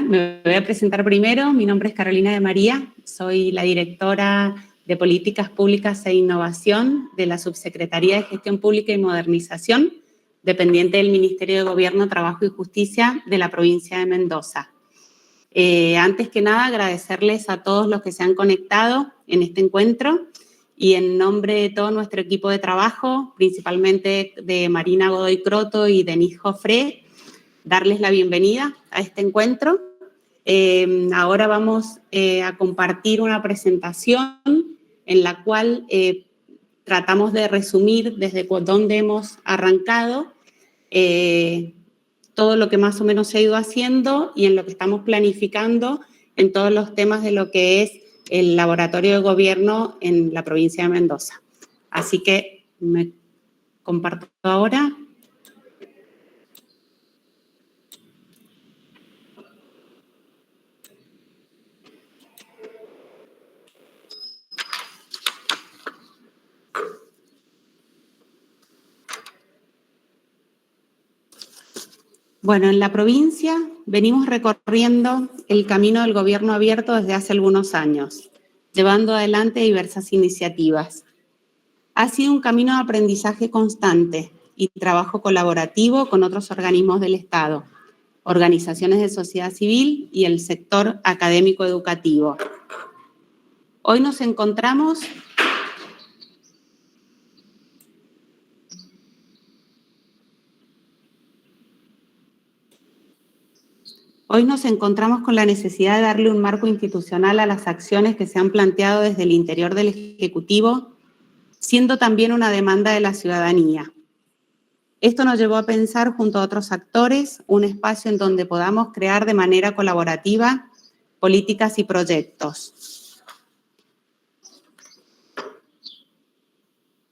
Me voy a presentar primero. Mi nombre es Carolina de María, soy la directora de Políticas Públicas e Innovación de la Subsecretaría de Gestión Pública y Modernización, dependiente del Ministerio de Gobierno, Trabajo y Justicia de la provincia de Mendoza. Antes que nada, agradecerles a todos los que se han conectado en este encuentro y en nombre de todo nuestro equipo de trabajo, principalmente de Marina Godoy Croto y Denise Joffre, darles la bienvenida a este encuentro. Ahora vamos a compartir una presentación en la cual tratamos de resumir desde dónde hemos arrancado, todo lo que más o menos se ha ido haciendo y en lo que estamos planificando en todos los temas de lo que es el laboratorio de gobierno en la provincia de Mendoza. Así que me comparto ahora. Bueno, en la provincia venimos recorriendo el camino del gobierno abierto desde hace algunos años, llevando adelante diversas iniciativas. Ha sido un camino de aprendizaje constante y trabajo colaborativo con otros organismos del Estado, organizaciones de sociedad civil y el sector académico educativo. Hoy nos encontramos con la necesidad de darle un marco institucional a las acciones que se han planteado desde el interior del Ejecutivo, siendo también una demanda de la ciudadanía. Esto nos llevó a pensar junto a otros actores un espacio en donde podamos crear de manera colaborativa políticas y proyectos.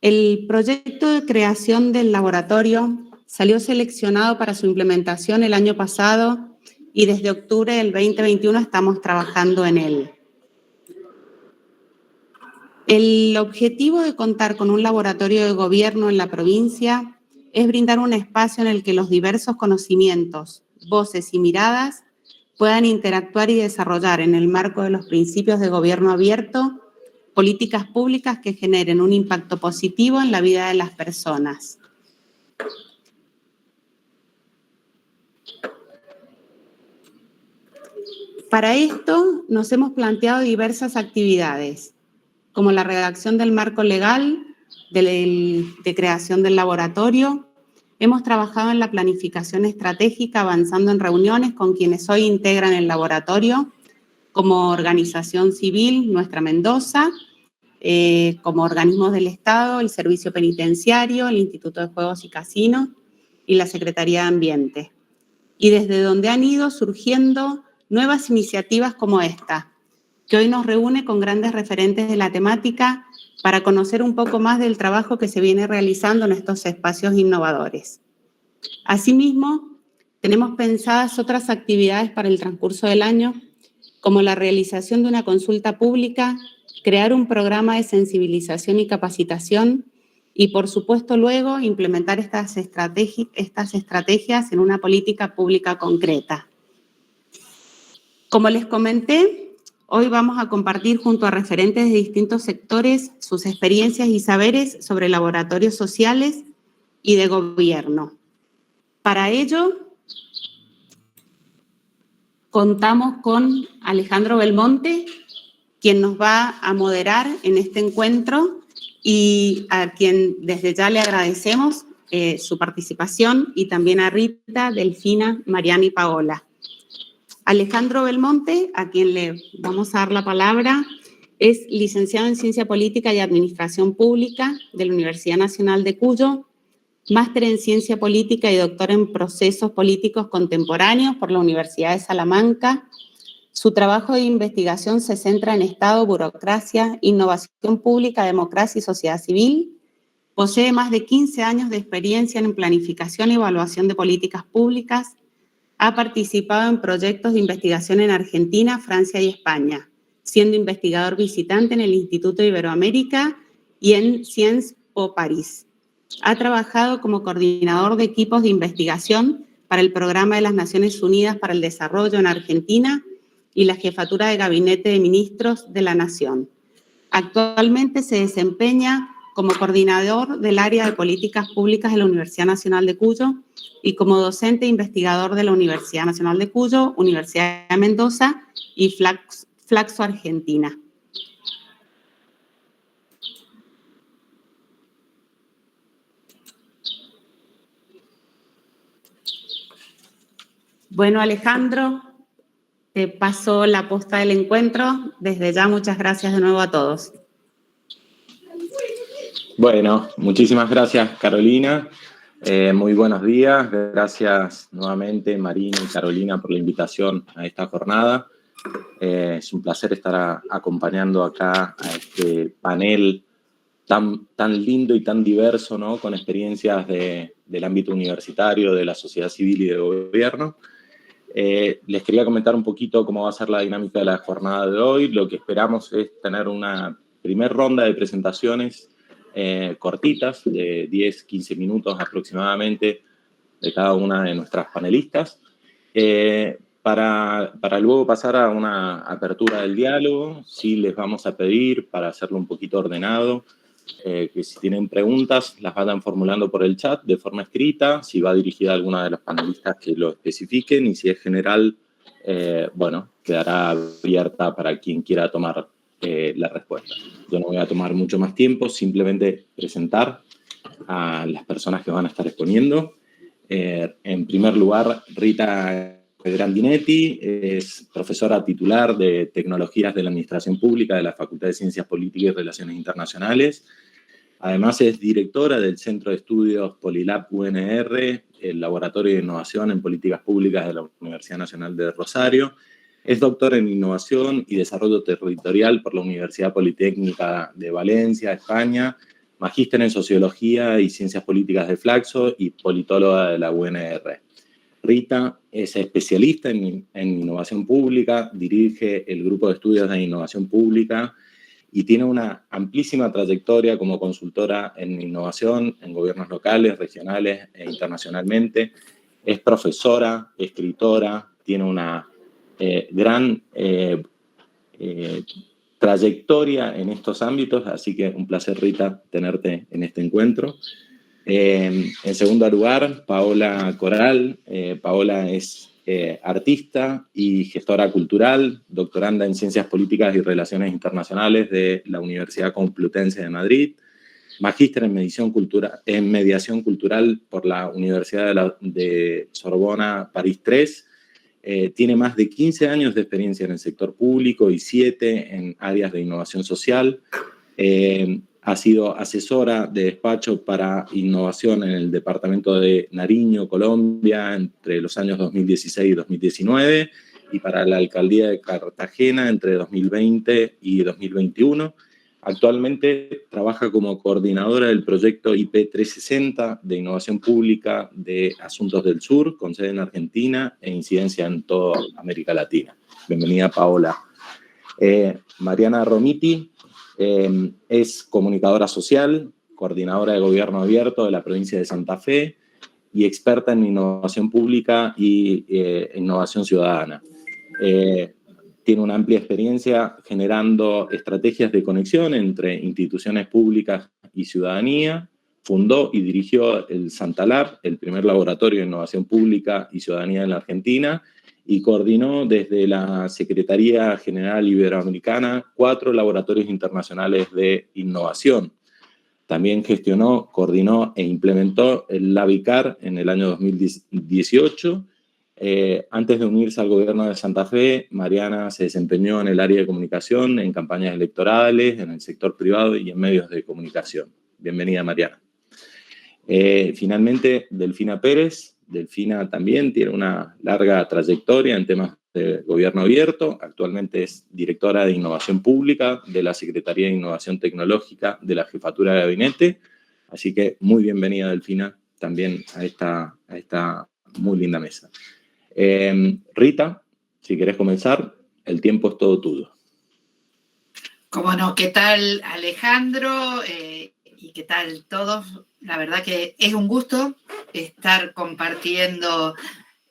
El proyecto de creación del laboratorio salió seleccionado para su implementación el año pasado y desde octubre del 2021 estamos trabajando en él. El objetivo de contar con un laboratorio de gobierno en la provincia es brindar un espacio en el que los diversos conocimientos, voces y miradas puedan interactuar y desarrollar en el marco de los principios de gobierno abierto políticas públicas que generen un impacto positivo en la vida de las personas. Para esto nos hemos planteado diversas actividades, como la redacción del marco legal de creación del laboratorio. Hemos trabajado en la planificación estratégica, avanzando en reuniones con quienes hoy integran el laboratorio, como organización civil, Nuestra Mendoza, como organismos del Estado, el Servicio Penitenciario, el Instituto de Juegos y Casinos y la Secretaría de Ambiente. Y desde donde han ido surgiendo nuevas iniciativas como esta, que hoy nos reúne con grandes referentes de la temática para conocer un poco más del trabajo que se viene realizando en estos espacios innovadores. Asimismo, tenemos pensadas otras actividades para el transcurso del año, como la realización de una consulta pública, crear un programa de sensibilización y capacitación y, por supuesto, luego implementar estas estrategias en una política pública concreta. Como les comenté, hoy vamos a compartir junto a referentes de distintos sectores sus experiencias y saberes sobre laboratorios sociales y de gobierno. Para ello, contamos con Alejandro Belmonte, quien nos va a moderar en este encuentro y a quien desde ya le agradecemos su participación, y también a Rita, Delfina, Mariana y Paola. Alejandro Belmonte, a quien le vamos a dar la palabra, es licenciado en Ciencia Política y Administración Pública de la Universidad Nacional de Cuyo, máster en Ciencia Política y doctor en Procesos Políticos Contemporáneos por la Universidad de Salamanca. Su trabajo de investigación se centra en Estado, burocracia, innovación pública, democracia y sociedad civil. Posee más de 15 años de experiencia en planificación y evaluación de políticas públicas. Ha participado en proyectos de investigación en Argentina, Francia y España, siendo investigador visitante en el Instituto de Iberoamérica y en Sciences Po París. Ha trabajado como coordinador de equipos de investigación para el Programa de las Naciones Unidas para el Desarrollo en Argentina y la Jefatura de Gabinete de Ministros de la Nación. Actualmente se desempeña como coordinador del área de políticas públicas de la Universidad Nacional de Cuyo y como docente e investigador de la Universidad Nacional de Cuyo, Universidad de Mendoza y Flaxo Argentina. Bueno, Alejandro, te paso la posta del encuentro. Desde ya, muchas gracias de nuevo a todos. Bueno, muchísimas gracias, Carolina. Muy buenos días. Gracias nuevamente, Marina y Carolina, por la invitación a esta jornada. Es un placer estar acompañando acá a este panel tan lindo y tan diverso, ¿no? Con experiencias del ámbito universitario, de la sociedad civil y de gobierno. Les quería comentar un poquito cómo va a ser la dinámica de la jornada de hoy. Lo que esperamos es tener una primera ronda de presentaciones cortitas, de 10-15 minutos aproximadamente, de cada una de nuestras panelistas, para luego pasar a una apertura del diálogo. Sí les vamos a pedir, para hacerlo un poquito ordenado, que si tienen preguntas las vayan formulando por el chat de forma escrita, si va dirigida a alguna de los panelistas que lo especifiquen, y si es general, bueno, quedará abierta para quien quiera tomar la respuesta. Yo no voy a tomar mucho más tiempo, simplemente presentar a las personas que van a estar exponiendo. En primer lugar, Rita Grandinetti es profesora titular de Tecnologías de la Administración Pública de la Facultad de Ciencias Políticas y Relaciones Internacionales. Además es directora del Centro de Estudios Polilab UNR, el Laboratorio de Innovación en Políticas Públicas de la Universidad Nacional de Rosario. Es doctor en Innovación y Desarrollo Territorial por la Universidad Politécnica de Valencia, España, magíster en Sociología y Ciencias Políticas de Flaxo y politóloga de la UNR. Rita es especialista en innovación pública, dirige el Grupo de Estudios de Innovación Pública y tiene una amplísima trayectoria como consultora en innovación en gobiernos locales, regionales e internacionalmente. Es profesora, escritora, tiene una gran trayectoria en estos ámbitos, así que un placer, Rita, tenerte en este encuentro. En segundo lugar, Paola Coral. Paola es artista y gestora cultural, doctoranda en Ciencias Políticas y Relaciones Internacionales de la Universidad Complutense de Madrid, magíster en Mediación Cultural por la Universidad de Sorbona París III. Tiene más de 15 años de experiencia en el sector público y 7 en áreas de innovación social. Ha sido asesora de despacho para innovación en el departamento de Nariño, Colombia, entre los años 2016 y 2019, y para la alcaldía de Cartagena entre 2020 y 2021. Actualmente trabaja como coordinadora del proyecto IP 360 de innovación pública de Asuntos del Sur, con sede en Argentina e incidencia en toda América Latina. Bienvenida, Paola. Mariana Romiti es comunicadora social, coordinadora de gobierno abierto de la provincia de Santa Fe y experta en innovación pública y innovación ciudadana. Tiene una amplia experiencia generando estrategias de conexión entre instituciones públicas y ciudadanía. Fundó y dirigió el Santa Lab, el primer laboratorio de innovación pública y ciudadanía en la Argentina, y coordinó desde la Secretaría General Iberoamericana 4 laboratorios internacionales de innovación. También gestionó, coordinó e implementó el LabICAR en el año 2018. Antes de unirse al gobierno de Santa Fe, Mariana se desempeñó en el área de comunicación, en campañas electorales, en el sector privado y en medios de comunicación. Bienvenida, Mariana. Finalmente, Delfina Pérez. Delfina también tiene una larga trayectoria en temas de gobierno abierto. Actualmente es directora de Innovación Pública de la Secretaría de Innovación Tecnológica de la Jefatura de Gabinete. Así que muy bienvenida, Delfina, también a esta muy linda mesa. Rita, si querés comenzar, el tiempo es todo tuyo. Cómo no, ¿qué tal, Alejandro? ¿Y qué tal todos? La verdad que es un gusto estar compartiendo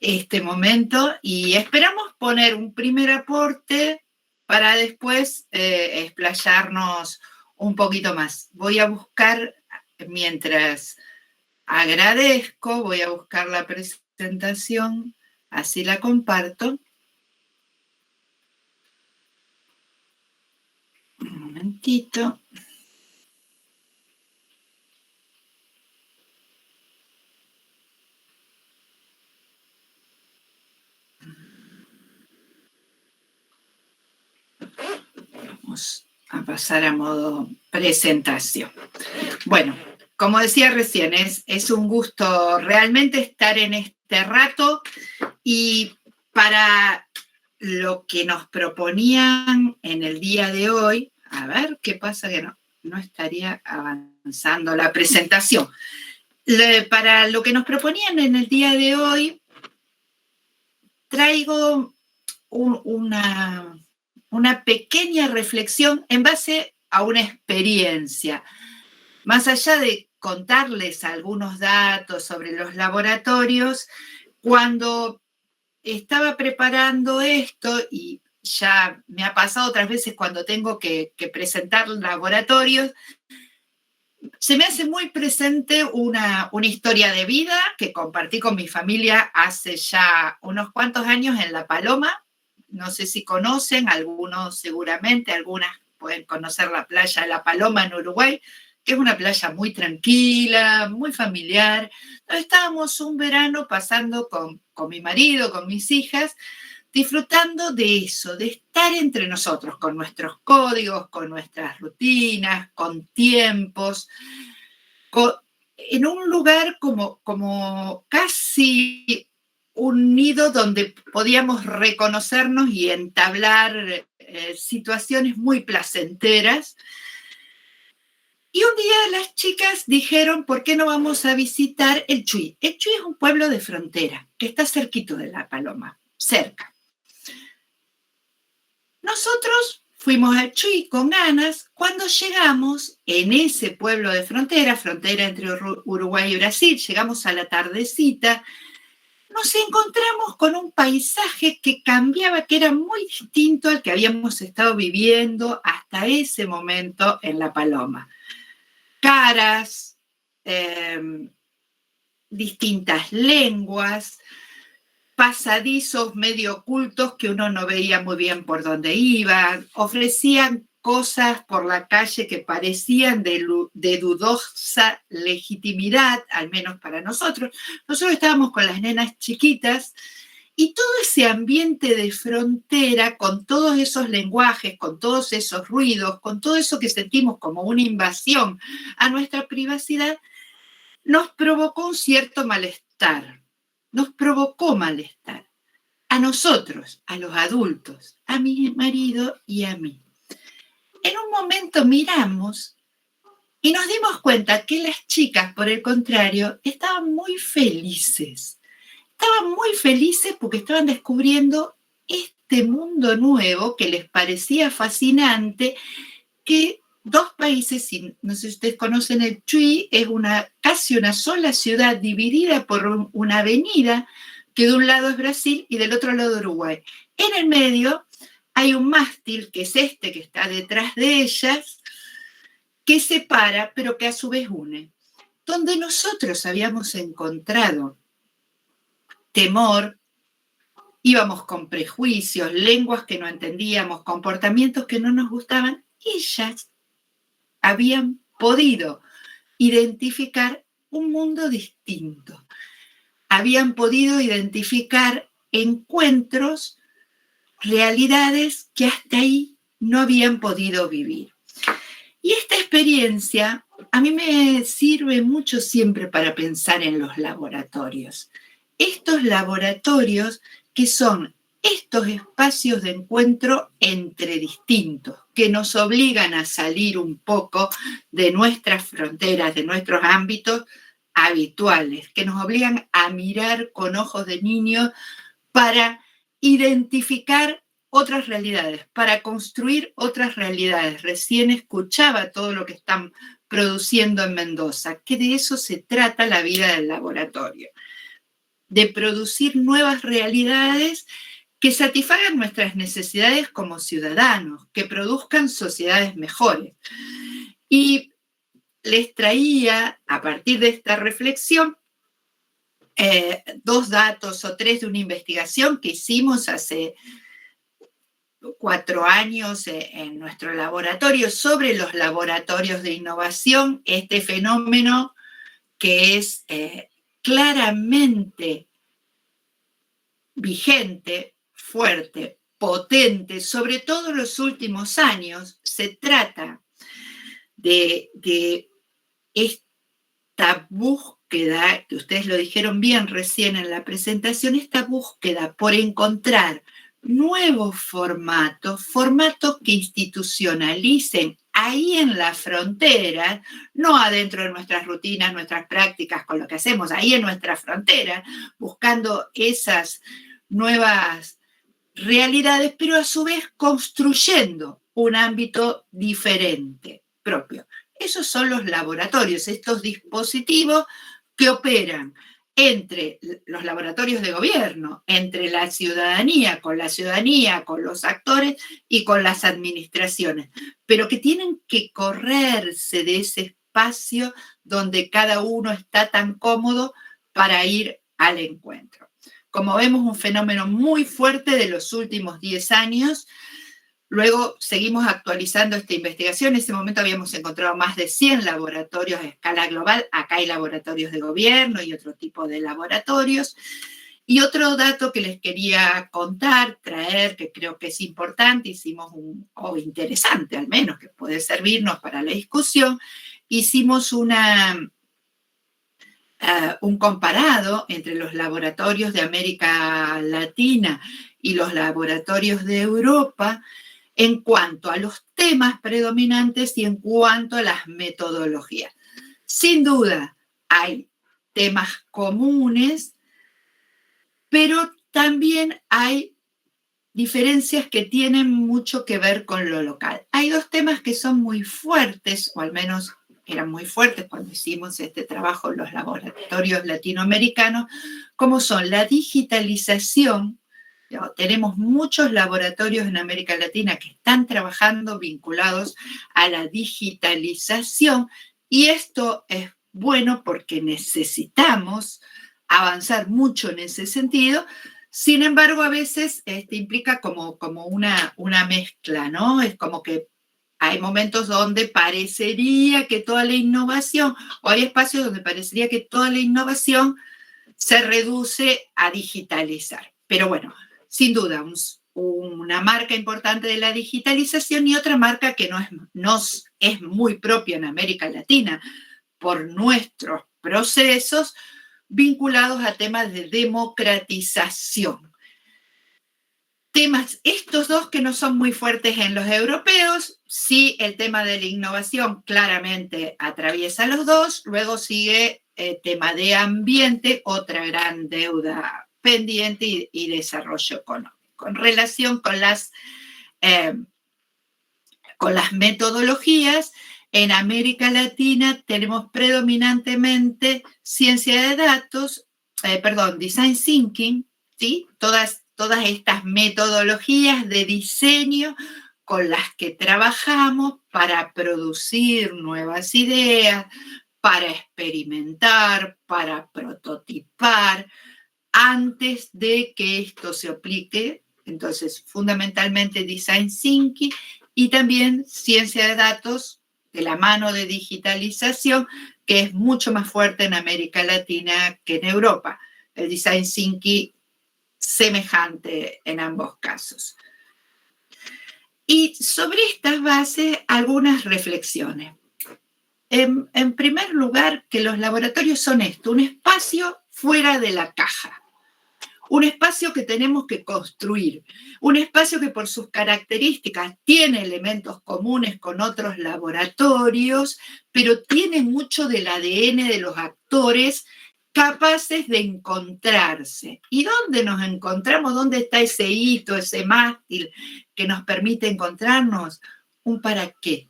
este momento y esperamos poner un primer aporte para después explayarnos un poquito más. Voy a buscar, mientras agradezco, voy a buscar la presentación, así la comparto. Un momentito. Vamos a pasar a modo presentación. Bueno, como decía recién, es un gusto realmente estar en este rato y para lo que nos proponían en el día de hoy, a ver qué pasa que no estaría avanzando la presentación. Para lo que nos proponían en el día de hoy, traigo una pequeña reflexión en base a una experiencia. Más allá de contarles algunos datos sobre los laboratorios, cuando estaba preparando esto, y ya me ha pasado otras veces cuando tengo que presentar laboratorios, se me hace muy presente una historia de vida que compartí con mi familia hace ya unos cuantos años en La Paloma. No sé si conocen, algunos seguramente, algunas pueden conocer la playa de La Paloma en Uruguay, que es una playa muy tranquila, muy familiar. Estábamos un verano pasando con mi marido, con mis hijas, disfrutando de eso, de estar entre nosotros, con nuestros códigos, con nuestras rutinas, con tiempos, en un lugar como casi un nido donde podíamos reconocernos y entablar situaciones muy placenteras. Y un día las chicas dijeron, ¿por qué no vamos a visitar el Chuy? El Chuy es un pueblo de frontera que está cerquito de La Paloma, cerca. Nosotros fuimos al Chuy con ganas. Cuando llegamos en ese pueblo de frontera entre Uruguay y Brasil, llegamos a la tardecita, nos encontramos con un paisaje que cambiaba, que era muy distinto al que habíamos estado viviendo hasta ese momento en La Paloma. Caras, distintas lenguas, pasadizos medio ocultos que uno no veía muy bien por dónde iba, ofrecían cosas por la calle que parecían de dudosa legitimidad, al menos para nosotros. Nosotros estábamos con las nenas chiquitas y todo ese ambiente de frontera, con todos esos lenguajes, con todos esos ruidos, con todo eso que sentimos como una invasión a nuestra privacidad, nos provocó un cierto malestar. Nos provocó malestar a nosotros, a los adultos, a mi marido y a mí. En un momento miramos y nos dimos cuenta que las chicas, por el contrario, estaban muy felices. Estaban muy felices porque estaban descubriendo este mundo nuevo que les parecía fascinante, que dos países, no sé si ustedes conocen el Chuy, es casi una sola ciudad dividida por una avenida que de un lado es Brasil y del otro lado Uruguay. En el medio hay un mástil, que es este que está detrás de ellas, que separa, pero que a su vez une. Donde nosotros habíamos encontrado temor, íbamos con prejuicios, lenguas que no entendíamos, comportamientos que no nos gustaban, ellas habían podido identificar un mundo distinto. Habían podido identificar encuentros, realidades que hasta ahí no habían podido vivir. Y esta experiencia a mí me sirve mucho siempre para pensar en los laboratorios. Estos laboratorios que son estos espacios de encuentro entre distintos, que nos obligan a salir un poco de nuestras fronteras, de nuestros ámbitos habituales, que nos obligan a mirar con ojos de niño para identificar otras realidades, para construir otras realidades. Recién escuchaba todo lo que están produciendo en Mendoza, que de eso se trata la vida del laboratorio. de producir nuevas realidades que satisfagan nuestras necesidades como ciudadanos, que produzcan sociedades mejores. Y les traía, a partir de esta reflexión, 2 datos o 3 de una investigación que hicimos hace 4 años en nuestro laboratorio sobre los laboratorios de innovación, este fenómeno que es claramente vigente, fuerte, potente, sobre todo en los últimos años. Se trata de esta búsqueda, que ustedes lo dijeron bien recién en la presentación, esta búsqueda por encontrar nuevos formatos que institucionalicen ahí en la frontera, no adentro de nuestras rutinas, nuestras prácticas, con lo que hacemos, ahí en nuestra frontera, buscando esas nuevas realidades, pero a su vez construyendo un ámbito diferente, propio. Esos son los laboratorios, estos dispositivos que operan entre los laboratorios de gobierno, entre la ciudadanía, con los actores y con las administraciones, pero que tienen que correrse de ese espacio donde cada uno está tan cómodo para ir al encuentro. Como vemos, un fenómeno muy fuerte de los últimos 10 años. Luego seguimos actualizando esta investigación. En ese momento habíamos encontrado más de 100 laboratorios a escala global. Acá hay laboratorios de gobierno y otro tipo de laboratorios. Y otro dato que les quería contar, traer, que creo que es importante, o interesante al menos, que puede servirnos para la discusión, hicimos un comparado entre los laboratorios de América Latina y los laboratorios de Europa en cuanto a los temas predominantes y en cuanto a las metodologías. Sin duda, hay temas comunes, pero también hay diferencias que tienen mucho que ver con lo local. Hay 2 temas que son muy fuertes, o al menos eran muy fuertes cuando hicimos este trabajo en los laboratorios latinoamericanos, como son la digitalización. Tenemos muchos laboratorios en América Latina que están trabajando vinculados a la digitalización, y esto es bueno porque necesitamos avanzar mucho en ese sentido. Sin embargo, a veces implica como una mezcla, ¿no? Es como que hay momentos donde parecería que toda la innovación, o hay espacios donde parecería que toda la innovación se reduce a digitalizar. Pero bueno, sin duda, una marca importante de la digitalización y otra marca que nos es muy propia en América Latina por nuestros procesos vinculados a temas de democratización. Temas, estos 2 que no son muy fuertes en los europeos, sí, el tema de la innovación claramente atraviesa los 2, luego sigue el tema de ambiente, otra gran deuda pendiente y desarrollo económico. En relación con las metodologías, en América Latina tenemos predominantemente ciencia de datos, design thinking, ¿sí? Todas estas metodologías de diseño con las que trabajamos para producir nuevas ideas, para experimentar, para prototipar, antes de que esto se aplique. Entonces, fundamentalmente design thinking y también ciencia de datos de la mano de digitalización, que es mucho más fuerte en América Latina que en Europa. El design thinking semejante en ambos casos. Y sobre estas bases, algunas reflexiones. En primer lugar, que los laboratorios son esto, un espacio fuera de la caja, un espacio que tenemos que construir, un espacio que por sus características tiene elementos comunes con otros laboratorios, pero tiene mucho del ADN de los actores capaces de encontrarse. ¿Y dónde nos encontramos? ¿Dónde está ese hito, ese mástil que nos permite encontrarnos? Un para qué.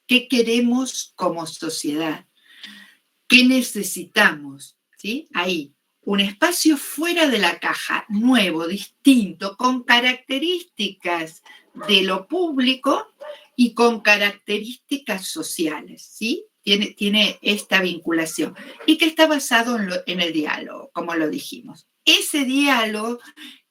¿Qué queremos como sociedad? ¿Qué necesitamos? ¿Sí? Ahí, un espacio fuera de la caja, nuevo, distinto, con características de lo público y con características sociales, ¿sí? Tiene esta vinculación y que está basado en el diálogo, como lo dijimos. Ese diálogo,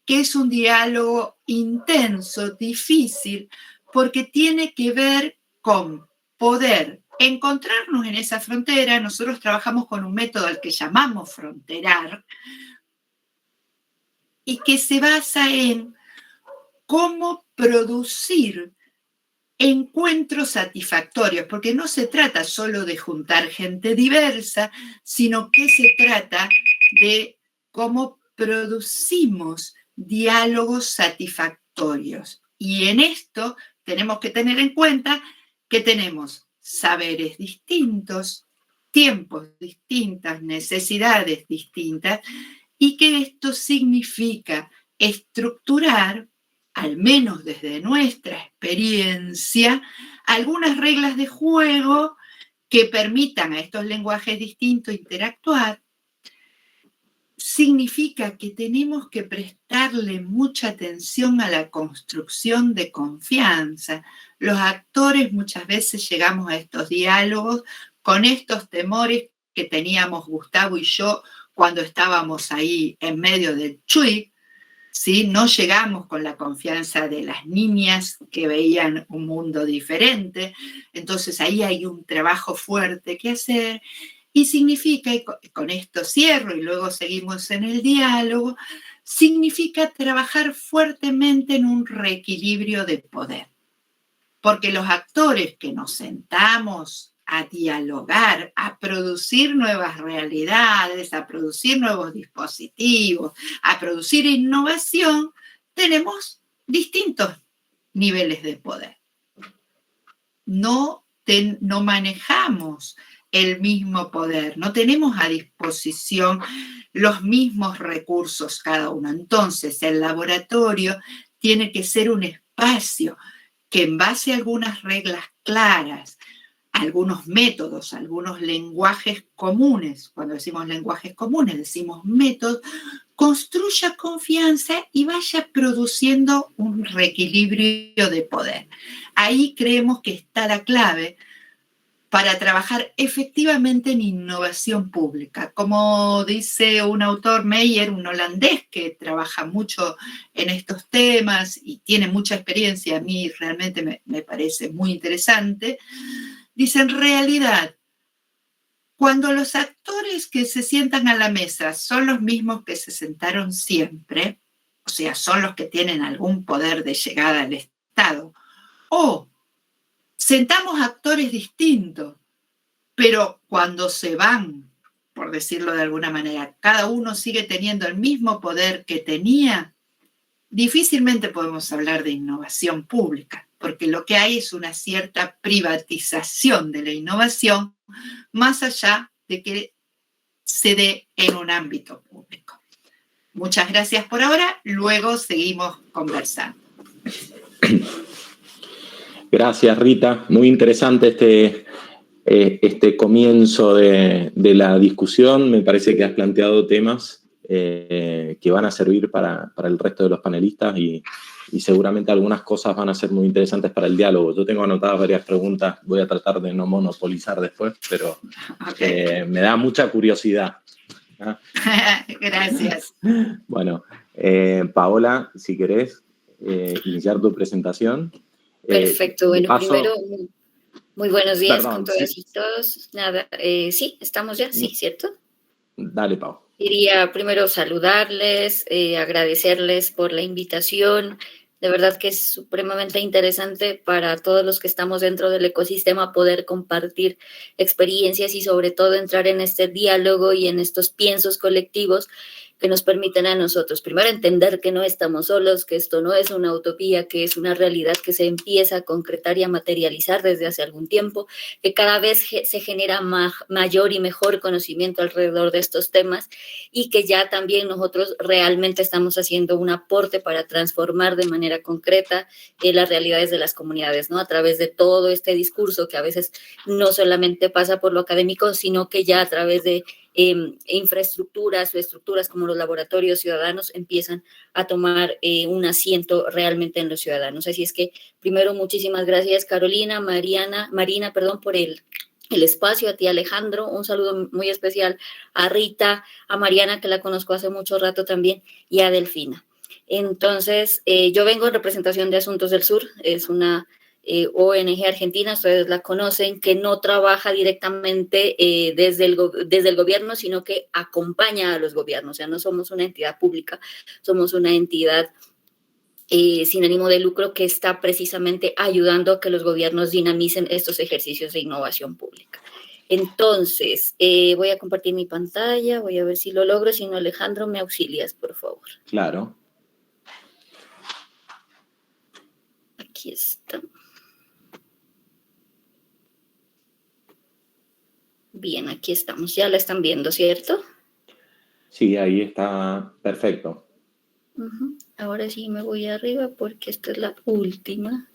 que es un diálogo intenso, difícil, porque tiene que ver con poder encontrarnos en esa frontera. Nosotros trabajamos con un método al que llamamos fronterar y que se basa en cómo producir encuentros satisfactorios, porque no se trata solo de juntar gente diversa, sino que se trata de cómo producimos diálogos satisfactorios. Y en esto tenemos que tener en cuenta que tenemos saberes distintos, tiempos distintos, necesidades distintas, y que esto significa estructurar, al menos desde nuestra experiencia, algunas reglas de juego que permitan a estos lenguajes distintos interactuar. Significa que tenemos que prestarle mucha atención a la construcción de confianza. Los actores muchas veces llegamos a estos diálogos con estos temores que teníamos Gustavo y yo cuando estábamos ahí en medio del chui, ¿sí? No llegamos con la confianza de las niñas que veían un mundo diferente. Entonces ahí hay un trabajo fuerte que hacer. Y significa, y con esto cierro y luego seguimos en el diálogo, significa trabajar fuertemente en un reequilibrio de poder. Porque los actores que nos sentamos a dialogar, a producir nuevas realidades, a producir nuevos dispositivos, a producir innovación, tenemos distintos niveles de poder. No manejamos el mismo poder, no tenemos a disposición los mismos recursos cada uno. Entonces, el laboratorio tiene que ser un espacio que en base a algunas reglas claras, algunos métodos, algunos lenguajes comunes, cuando decimos lenguajes comunes decimos métodos, construya confianza y vaya produciendo un reequilibrio de poder. Ahí creemos que está la clave para trabajar efectivamente en innovación pública. Como dice un autor, Meyer, un holandés que trabaja mucho en estos temas y tiene mucha experiencia, a mí realmente me parece muy interesante, dice, en realidad, cuando los actores que se sientan a la mesa son los mismos que se sentaron siempre, o sea, son los que tienen algún poder de llegada al Estado, o sentamos actores distintos, pero cuando se van, por decirlo de alguna manera, cada uno sigue teniendo el mismo poder que tenía, difícilmente podemos hablar de innovación pública, porque lo que hay es una cierta privatización de la innovación, más allá de que se dé en un ámbito público. Muchas gracias por ahora, luego seguimos conversando. Gracias, Rita. Muy interesante este comienzo de la discusión. Me parece que has planteado temas que van a servir para el resto de los panelistas y seguramente algunas cosas van a ser muy interesantes para el diálogo. Yo tengo anotadas varias preguntas, voy a tratar de no monopolizar después, pero me da mucha curiosidad. ¿Ah? Gracias. Bueno, Paola, si querés iniciar tu presentación. Perfecto, bueno, primero, muy buenos días con todas y todos. Nada, sí, estamos ya, sí, ¿cierto? Dale, Pau. Quería primero saludarles, agradecerles por la invitación. De verdad que es supremamente interesante para todos los que estamos dentro del ecosistema poder compartir experiencias y sobre todo entrar en este diálogo y en estos piensos colectivos que nos permiten a nosotros, primero, entender que no estamos solos, que esto no es una utopía, que es una realidad que se empieza a concretar y a materializar desde hace algún tiempo, que cada vez se genera mayor y mejor conocimiento alrededor de estos temas y que ya también nosotros realmente estamos haciendo un aporte para transformar de manera concreta las realidades de las comunidades, ¿no? A través de todo este discurso que a veces no solamente pasa por lo académico, sino que ya a través de infraestructuras o estructuras como los laboratorios ciudadanos empiezan a tomar un asiento realmente en los ciudadanos. Así es que, primero, muchísimas gracias, Carolina, Marina, por el espacio, a ti, Alejandro, un saludo muy especial a Rita, a Mariana, que la conozco hace mucho rato también, y a Delfina. Entonces, yo vengo en representación de Asuntos del Sur, es una ONG argentina, ustedes la conocen, que no trabaja directamente desde el gobierno, sino que acompaña a los gobiernos. O sea, no somos una entidad pública, somos una entidad sin ánimo de lucro que está precisamente ayudando a que los gobiernos dinamicen estos ejercicios de innovación pública. Entonces, voy a compartir mi pantalla, voy a ver si lo logro, si no, Alejandro, me auxilias, por favor. Claro. Aquí está. Bien, aquí estamos. Ya la están viendo, ¿cierto? Sí, ahí está perfecto. Ahora sí me voy arriba porque esta es la última.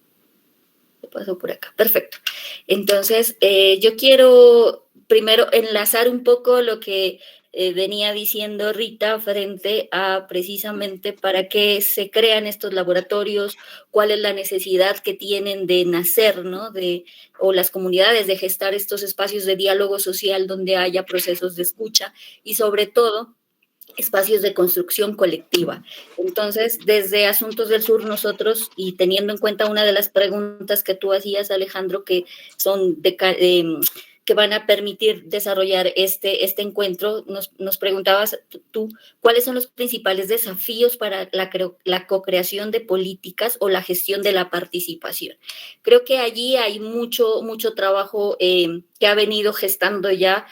Lo paso por acá. Perfecto. Entonces, yo quiero primero enlazar un poco lo que venía diciendo Rita frente a precisamente para qué se crean estos laboratorios, cuál es la necesidad que tienen de nacer, ¿no? O las comunidades de gestar estos espacios de diálogo social donde haya procesos de escucha y sobre todo espacios de construcción colectiva. Entonces, desde Asuntos del Sur nosotros, y teniendo en cuenta una de las preguntas que tú hacías, Alejandro, que son que van a permitir desarrollar este encuentro, nos preguntabas tú, ¿cuáles son los principales desafíos para la co-creación de políticas o la gestión de la participación? Creo que allí hay mucho trabajo que ha venido gestando ya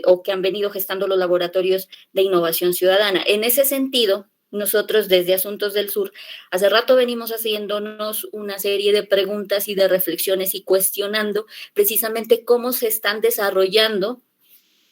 o que han venido gestando los laboratorios de innovación ciudadana. En ese sentido, nosotros desde Asuntos del Sur, hace rato venimos haciéndonos una serie de preguntas y de reflexiones y cuestionando precisamente cómo se están desarrollando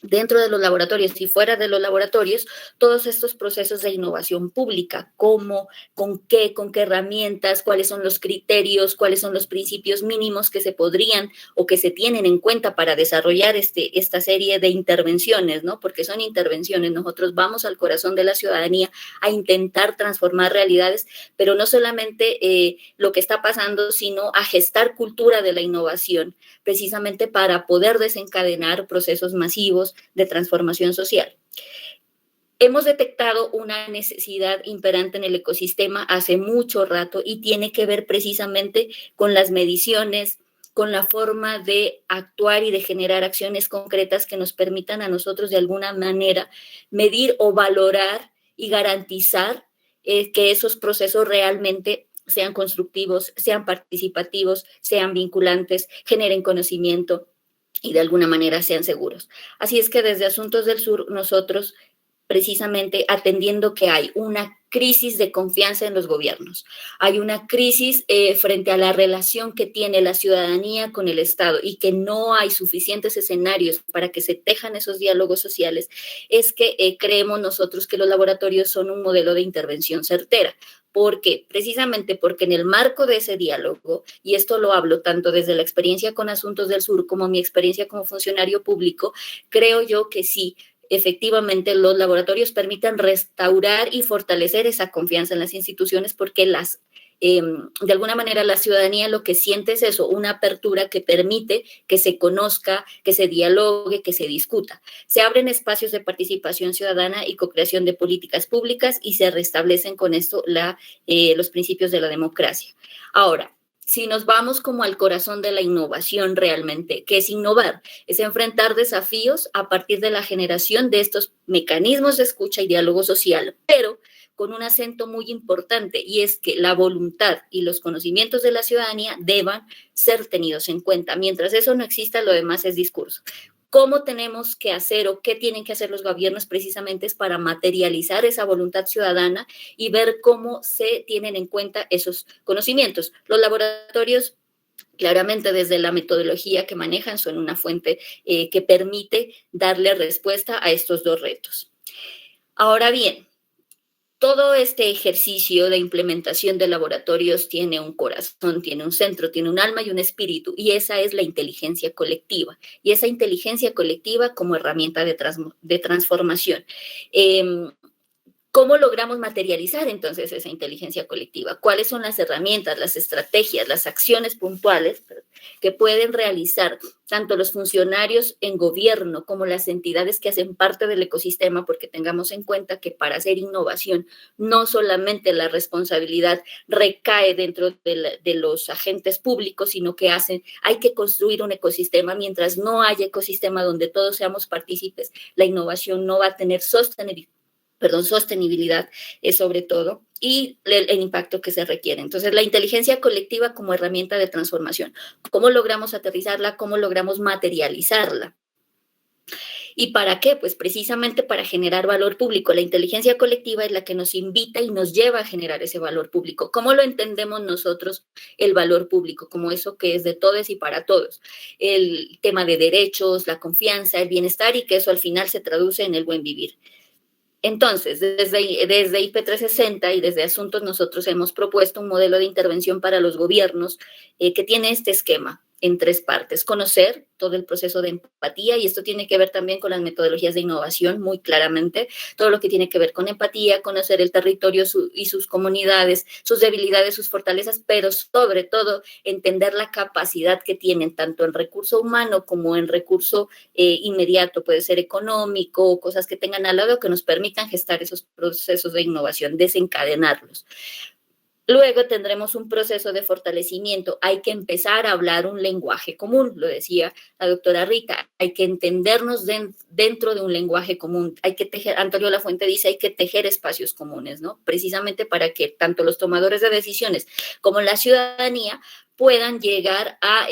dentro de los laboratorios y fuera de los laboratorios, todos estos procesos de innovación pública, cómo, con qué herramientas, cuáles son los criterios, cuáles son los principios mínimos que se podrían o que se tienen en cuenta para desarrollar esta serie de intervenciones, ¿no? Porque son intervenciones, nosotros vamos al corazón de la ciudadanía a intentar transformar realidades, pero no solamente lo que está pasando, sino a gestar cultura de la innovación, precisamente para poder desencadenar procesos masivos de transformación social. Hemos detectado una necesidad imperante en el ecosistema hace mucho rato y tiene que ver precisamente con las mediciones, con la forma de actuar y de generar acciones concretas que nos permitan a nosotros de alguna manera medir o valorar y garantizar que esos procesos realmente sean constructivos, sean participativos, sean vinculantes, generen conocimiento y de alguna manera sean seguros. Así es que desde Asuntos del Sur nosotros precisamente atendiendo que hay una crisis de confianza en los gobiernos, hay una crisis frente a la relación que tiene la ciudadanía con el Estado y que no hay suficientes escenarios para que se tejan esos diálogos sociales, es que creemos nosotros que los laboratorios son un modelo de intervención certera. ¿Por qué? Precisamente porque en el marco de ese diálogo, y esto lo hablo tanto desde la experiencia con Asuntos del Sur como mi experiencia como funcionario público, creo yo que sí, efectivamente los laboratorios permiten restaurar y fortalecer esa confianza en las instituciones porque de alguna manera la ciudadanía lo que siente es eso, una apertura que permite que se conozca, que se dialogue, que se discuta. Se abren espacios de participación ciudadana y co-creación de políticas públicas y se restablecen con esto los principios de la democracia. Ahora, si nos vamos como al corazón de la innovación realmente, ¿qué es innovar? Es enfrentar desafíos a partir de la generación de estos mecanismos de escucha y diálogo social, pero con un acento muy importante, y es que la voluntad y los conocimientos de la ciudadanía deban ser tenidos en cuenta. Mientras eso no exista, lo demás es discurso. ¿Cómo tenemos que hacer o qué tienen que hacer los gobiernos precisamente es para materializar esa voluntad ciudadana y ver cómo se tienen en cuenta esos conocimientos? Los laboratorios, claramente desde la metodología que manejan, son una fuente que permite darle respuesta a estos dos retos. Ahora bien, todo este ejercicio de implementación de laboratorios tiene un corazón, tiene un centro, tiene un alma y un espíritu, y esa es la inteligencia colectiva. Y esa inteligencia colectiva como herramienta de transformación. ¿Cómo logramos materializar entonces esa inteligencia colectiva? ¿Cuáles son las herramientas, las estrategias, las acciones puntuales que pueden realizar tanto los funcionarios en gobierno como las entidades que hacen parte del ecosistema? Porque tengamos en cuenta que para hacer innovación no solamente la responsabilidad recae dentro de los agentes públicos, sino que hay que construir un ecosistema. Mientras no haya ecosistema donde todos seamos partícipes, la innovación no va a tener sostenibilidad sobre todo, y el impacto que se requiere. Entonces, la inteligencia colectiva como herramienta de transformación, ¿cómo logramos aterrizarla? ¿Cómo logramos materializarla? ¿Y para qué? Pues precisamente para generar valor público. La inteligencia colectiva es la que nos invita y nos lleva a generar ese valor público. ¿Cómo lo entendemos nosotros el valor público? Como eso que es de todos y para todos. El tema de derechos, la confianza, el bienestar, y que eso al final se traduce en el buen vivir. Entonces, desde IP360 y desde Asuntos, nosotros hemos propuesto un modelo de intervención para los gobiernos que tiene este esquema en 3 partes. Conocer todo el proceso de empatía, y esto tiene que ver también con las metodologías de innovación, muy claramente, todo lo que tiene que ver con empatía, conocer el territorio y sus comunidades, sus debilidades, sus fortalezas, pero sobre todo entender la capacidad que tienen, tanto en recurso humano como en recurso inmediato, puede ser económico, cosas que tengan al lado que nos permitan gestar esos procesos de innovación, desencadenarlos. Luego tendremos un proceso de fortalecimiento. Hay que empezar a hablar un lenguaje común, lo decía la doctora Rita. Hay que entendernos dentro de un lenguaje común. Hay que tejer, Antonio Lafuente dice, hay que tejer espacios comunes, ¿no? Precisamente para que tanto los tomadores de decisiones como la ciudadanía puedan llegar a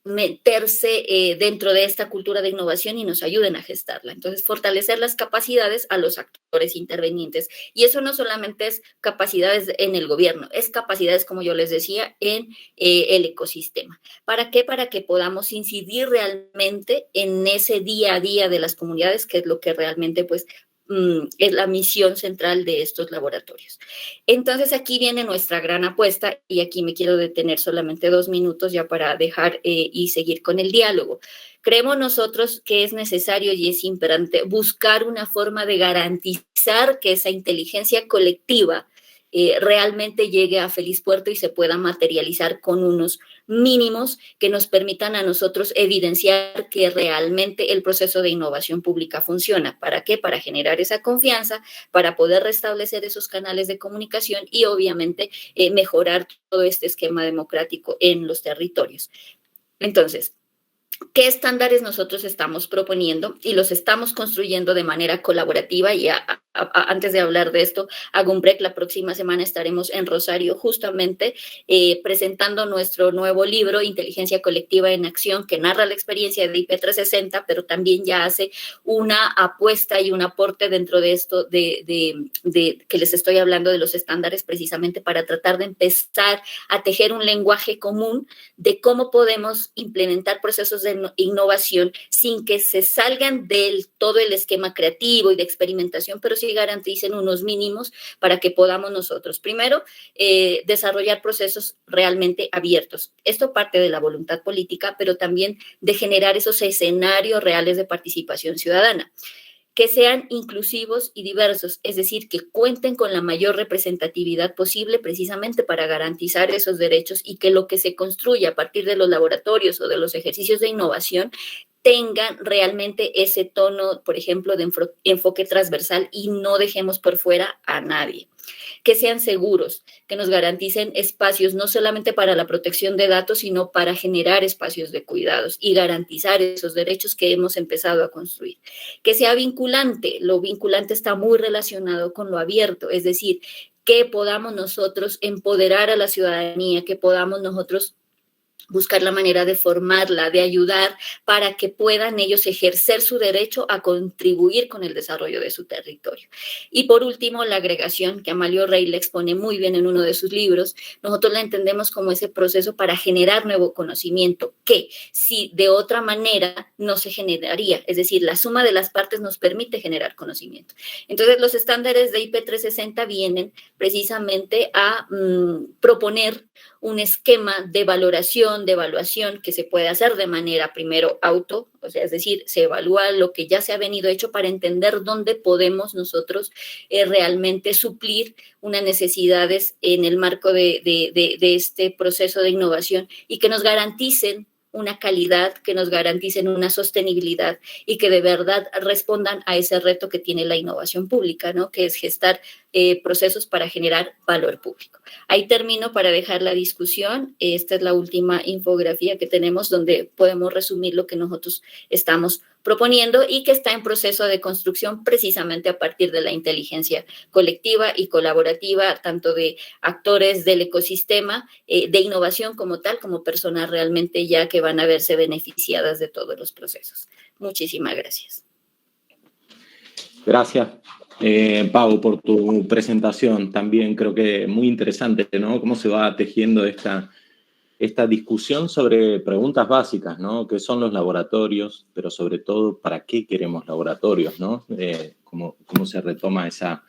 meterse dentro de esta cultura de innovación y nos ayuden a gestarla. Entonces, fortalecer las capacidades a los actores intervenientes. Y eso no solamente es capacidades en el gobierno, es capacidades, como yo les decía, en el ecosistema. ¿Para qué? Para que podamos incidir realmente en ese día a día de las comunidades, que es lo que realmente, pues, es la misión central de estos laboratorios. Entonces, aquí viene nuestra gran apuesta, y aquí me quiero detener solamente 2 minutos ya para dejar y seguir con el diálogo. Creemos nosotros que es necesario y es imperante buscar una forma de garantizar que esa inteligencia colectiva realmente llegue a feliz puerto y se pueda materializar con unos mínimos que nos permitan a nosotros evidenciar que realmente el proceso de innovación pública funciona. ¿Para qué? Para generar esa confianza, para poder restablecer esos canales de comunicación y obviamente mejorar todo este esquema democrático en los territorios. Entonces, ¿qué estándares nosotros estamos proponiendo? Y los estamos construyendo de manera colaborativa. Y antes de hablar de esto, hago un break. La próxima semana estaremos en Rosario justamente presentando nuestro nuevo libro, Inteligencia Colectiva en Acción, que narra la experiencia de IP360, pero también ya hace una apuesta y un aporte dentro de esto que les estoy hablando de los estándares, precisamente para tratar de empezar a tejer un lenguaje común de cómo podemos implementar procesos de innovación sin que se salgan del todo el esquema creativo y de experimentación, pero sí garanticen unos mínimos para que podamos nosotros, primero, desarrollar procesos realmente abiertos. Esto parte de la voluntad política, pero también de generar esos escenarios reales de participación ciudadana, que sean inclusivos y diversos, es decir, que cuenten con la mayor representatividad posible precisamente para garantizar esos derechos, y que lo que se construya a partir de los laboratorios o de los ejercicios de innovación tengan realmente ese tono, por ejemplo, de enfoque transversal, y no dejemos por fuera a nadie. Que sean seguros, que nos garanticen espacios no solamente para la protección de datos, sino para generar espacios de cuidados y garantizar esos derechos que hemos empezado a construir. Que sea vinculante, lo vinculante está muy relacionado con lo abierto, es decir, que podamos nosotros empoderar a la ciudadanía, que podamos nosotros buscar la manera de formarla, de ayudar para que puedan ellos ejercer su derecho a contribuir con el desarrollo de su territorio. Y por último, la agregación, que Amalio Rey le expone muy bien en uno de sus libros, nosotros la entendemos como ese proceso para generar nuevo conocimiento, que si de otra manera no se generaría, es decir, la suma de las partes nos permite generar conocimiento. Entonces, los estándares de IP360 vienen precisamente a proponer un esquema de valoración, de evaluación que se puede hacer de manera primero o sea, es decir, se evalúa lo que ya se ha venido hecho para entender dónde podemos nosotros realmente suplir unas necesidades en el marco de este proceso de innovación y que nos garanticen una calidad, que nos garanticen una sostenibilidad y que de verdad respondan a ese reto que tiene la innovación pública, ¿no? Que es gestar procesos para generar valor público. Ahí termino para dejar la discusión. Esta es la última infografía que tenemos donde podemos resumir lo que nosotros estamos proponiendo y que está en proceso de construcción precisamente a partir de la inteligencia colectiva y colaborativa, tanto de actores del ecosistema, de innovación como tal, como personas realmente ya que van a verse beneficiadas de todos los procesos. Muchísimas gracias. Gracias, Pau, por tu presentación. También creo que muy interesante, ¿no? Cómo se va tejiendo esta discusión sobre preguntas básicas, ¿no? ¿Qué son los laboratorios? Pero sobre todo, ¿para qué queremos laboratorios, ¿no? ¿Cómo se retoma esa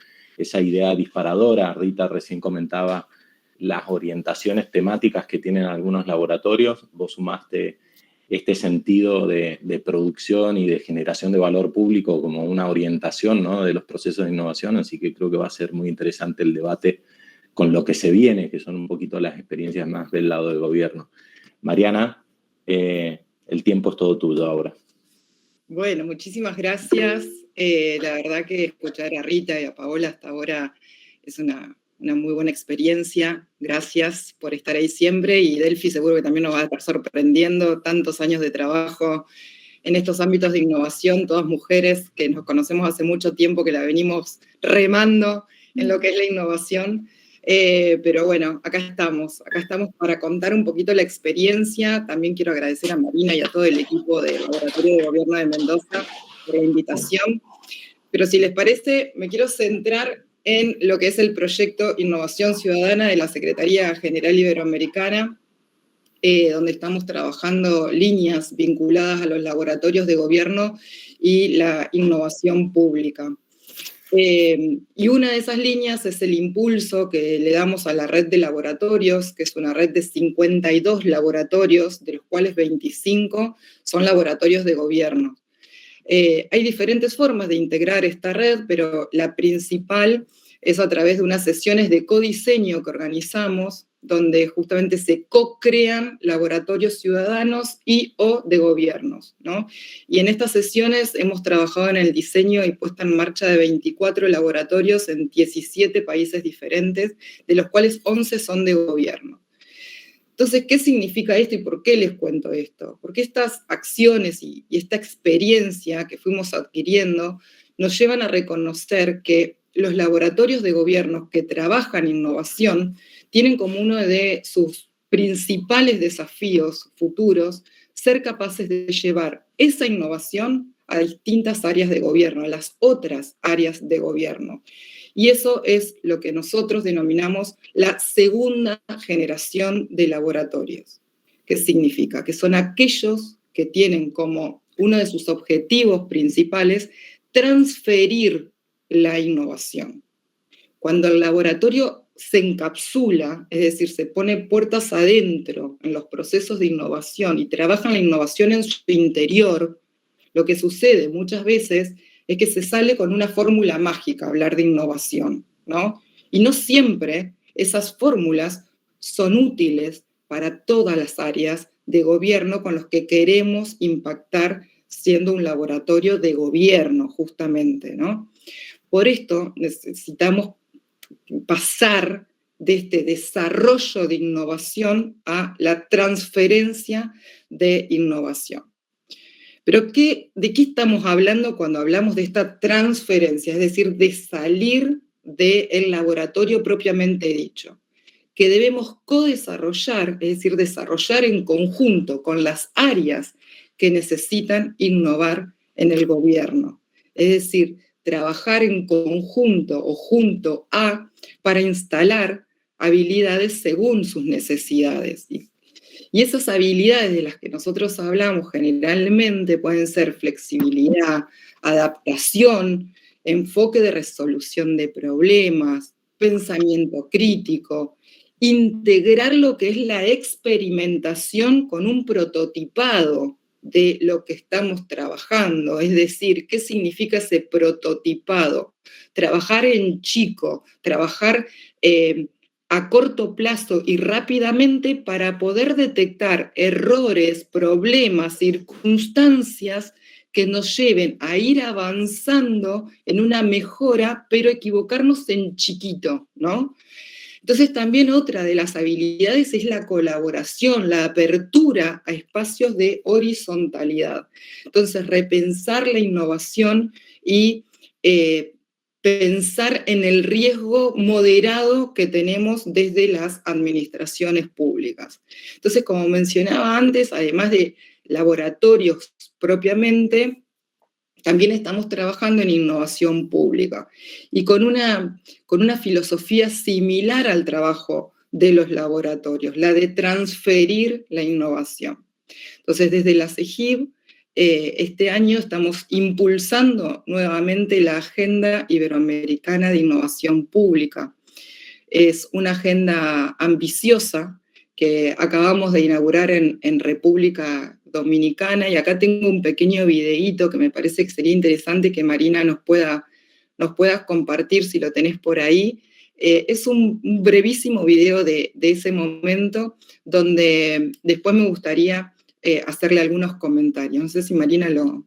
idea disparadora? Rita recién comentaba las orientaciones temáticas que tienen algunos laboratorios. Vos sumaste este sentido de producción y de generación de valor público como una orientación, ¿no? De los procesos de innovación, así que creo que va a ser muy interesante el debate con lo que se viene, que son un poquito las experiencias más del lado del gobierno. Mariana, el tiempo es todo tuyo ahora. Bueno, muchísimas gracias. La verdad que escuchar a Rita y a Paola hasta ahora es una muy buena experiencia. Gracias por estar ahí siempre, y Delphi seguro que también nos va a estar sorprendiendo, tantos años de trabajo en estos ámbitos de innovación, todas mujeres que nos conocemos hace mucho tiempo, que la venimos remando en lo que es la innovación. Pero bueno, acá estamos para contar un poquito la experiencia. También quiero agradecer a Marina y a todo el equipo del Laboratorio de Gobierno de Mendoza por la invitación. Pero si les parece, me quiero centrar en lo que es el proyecto Innovación Ciudadana de la Secretaría General Iberoamericana, donde estamos trabajando líneas vinculadas a los laboratorios de gobierno y la innovación pública. Y una de esas líneas es el impulso que le damos a la red de laboratorios, que es una red de 52 laboratorios, de los cuales 25 son laboratorios de gobierno. Hay diferentes formas de integrar esta red, pero la principal es a través de unas sesiones de codiseño que organizamos, donde justamente se co-crean laboratorios ciudadanos y o de gobiernos, ¿no? Y en estas sesiones hemos trabajado en el diseño y puesta en marcha de 24 laboratorios en 17 países diferentes, de los cuales 11 son de gobierno. Entonces, ¿qué significa esto y por qué les cuento esto? Porque estas acciones y esta experiencia que fuimos adquiriendo nos llevan a reconocer que los laboratorios de gobierno que trabajan innovación tienen como uno de sus principales desafíos futuros ser capaces de llevar esa innovación a distintas áreas de gobierno, a las otras áreas de gobierno. Y eso es lo que nosotros denominamos la segunda generación de laboratorios. ¿Qué significa? Que son aquellos que tienen como uno de sus objetivos principales transferir la innovación. Cuando el laboratorio se encapsula, es decir, se pone puertas adentro en los procesos de innovación y trabaja en la innovación en su interior, lo que sucede muchas veces es que se sale con una fórmula mágica a hablar de innovación, ¿no? Y no siempre esas fórmulas son útiles para todas las áreas de gobierno con los que queremos impactar siendo un laboratorio de gobierno, justamente, ¿no? Por esto necesitamos pasar de este desarrollo de innovación a la transferencia de innovación. Pero ¿de qué estamos hablando cuando hablamos de esta transferencia? Es decir, de salir del laboratorio propiamente dicho. que debemos co-desarrollar, es decir, desarrollar en conjunto con las áreas que necesitan innovar en el gobierno. Es decir, trabajar en conjunto o junto a para instalar habilidades según sus necesidades. Y esas habilidades de las que nosotros hablamos generalmente pueden ser flexibilidad, adaptación, enfoque de resolución de problemas, pensamiento crítico, integrar lo que es la experimentación con un prototipado de lo que estamos trabajando, es decir, ¿qué significa ese prototipado? Trabajar en chico, trabajar a corto plazo y rápidamente para poder detectar errores, problemas, circunstancias que nos lleven a ir avanzando en una mejora, pero equivocarnos en chiquito, ¿no? Entonces también otra de las habilidades es la colaboración, la apertura a espacios de horizontalidad. Entonces repensar la innovación y pensar en el riesgo moderado que tenemos desde las administraciones públicas. Entonces, como mencionaba antes, además de laboratorios propiamente, también estamos trabajando en innovación pública y con una filosofía similar al trabajo de los laboratorios, la de transferir la innovación. Entonces, desde la CEGIB, este año estamos impulsando nuevamente la Agenda Iberoamericana de Innovación Pública. Es una agenda ambiciosa que acabamos de inaugurar en República Dominicana, y acá tengo un pequeño videíto que me parece que sería interesante que Marina nos puedas compartir si lo tenés por ahí. Es un brevísimo video de ese momento donde después me gustaría hacerle algunos comentarios. No sé si Marina lo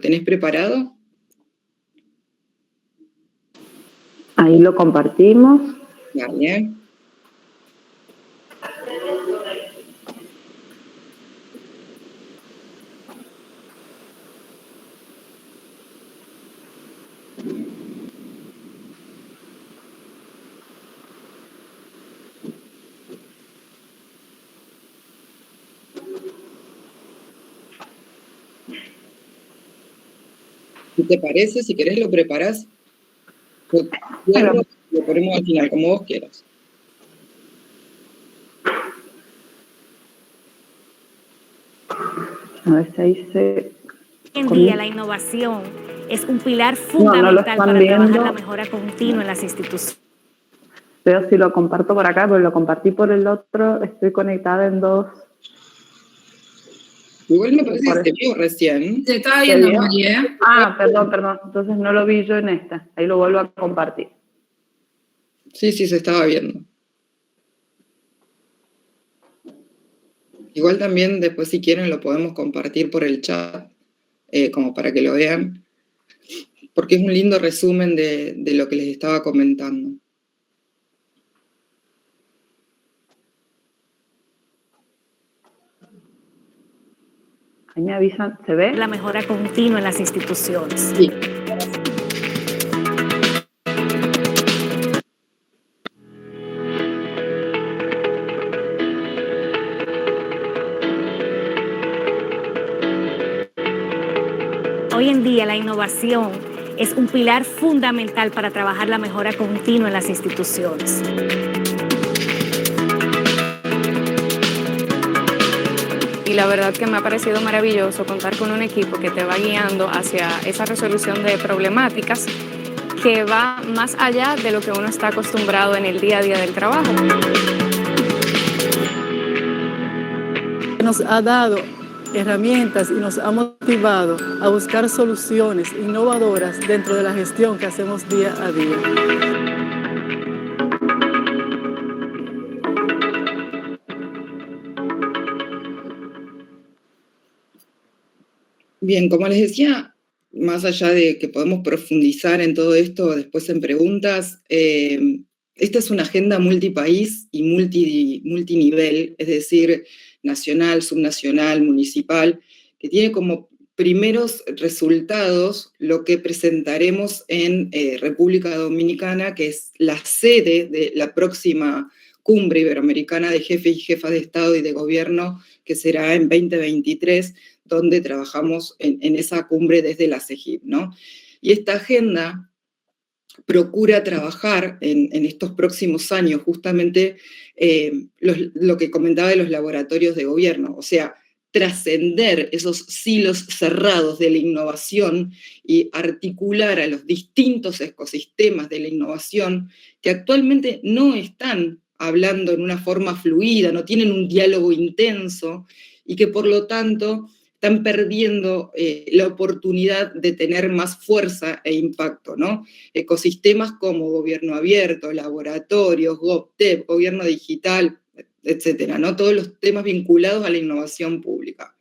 tenés preparado. Ahí lo compartimos. Vale. ¿Qué te parece? Si querés lo preparás. Lo ponemos al final, como vos quieras. A ver si ahí se... Hoy en día la innovación es un pilar fundamental para trabajar la mejora continua en las instituciones. Veo si lo comparto por acá, pero lo compartí por el otro. Estoy conectada en dos. Igual me parece que se vio recién. Se estaba viendo, María. Ah, perdón. Entonces no lo vi yo en esta. Ahí lo vuelvo a compartir. Sí, se estaba viendo. Igual también después, si quieren, lo podemos compartir por el chat, como para que lo vean, porque es un lindo resumen de lo que les estaba comentando. Ahí me avisan, ¿se ve? La mejora continua en las instituciones. Sí. Hoy en día la innovación es un pilar fundamental para trabajar la mejora continua en las instituciones. Y la verdad que me ha parecido maravilloso contar con un equipo que te va guiando hacia esa resolución de problemáticas que va más allá de lo que uno está acostumbrado en el día a día del trabajo. Nos ha dado herramientas y nos ha motivado a buscar soluciones innovadoras dentro de la gestión que hacemos día a día. Bien, como les decía, más allá de que podemos profundizar en todo esto después en preguntas, esta es una agenda multipaís y multinivel, es decir, nacional, subnacional, municipal, que tiene como primeros resultados lo que presentaremos en República Dominicana, que es la sede de la próxima Cumbre Iberoamericana de Jefes y Jefas de Estado y de Gobierno, que será en 2023, donde trabajamos en esa cumbre desde la CEGIP, ¿no? Y esta agenda procura trabajar en estos próximos años justamente lo que comentaba de los laboratorios de gobierno, o sea, trascender esos silos cerrados de la innovación y articular a los distintos ecosistemas de la innovación que actualmente no están hablando en una forma fluida, no tienen un diálogo intenso y que por lo tanto están perdiendo la oportunidad de tener más fuerza e impacto, ¿no? Ecosistemas como gobierno abierto, laboratorios, GovTech, gobierno digital, etcétera, ¿no? Todos los temas vinculados a la innovación pública.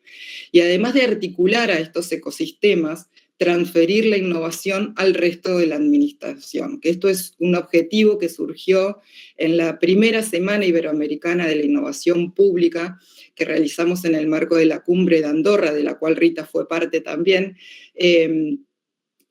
Y además de articular a estos ecosistemas, transferir la innovación al resto de la administración, que esto es un objetivo que surgió en la primera Semana Iberoamericana de la Innovación Pública, que realizamos en el marco de la Cumbre de Andorra, de la cual Rita fue parte también.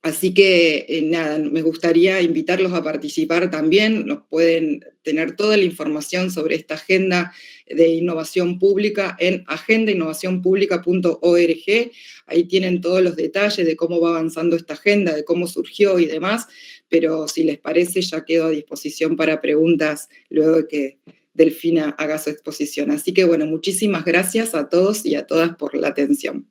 Así que, nada, me gustaría invitarlos a participar también. Nos pueden tener toda la información sobre esta agenda de innovación pública en agendainnovacionpublica.org. Ahí tienen todos los detalles de cómo va avanzando esta agenda, de cómo surgió y demás. Pero si les parece, ya quedo a disposición para preguntas luego de que Delfina haga su exposición. Así que, bueno, muchísimas gracias a todos y a todas por la atención.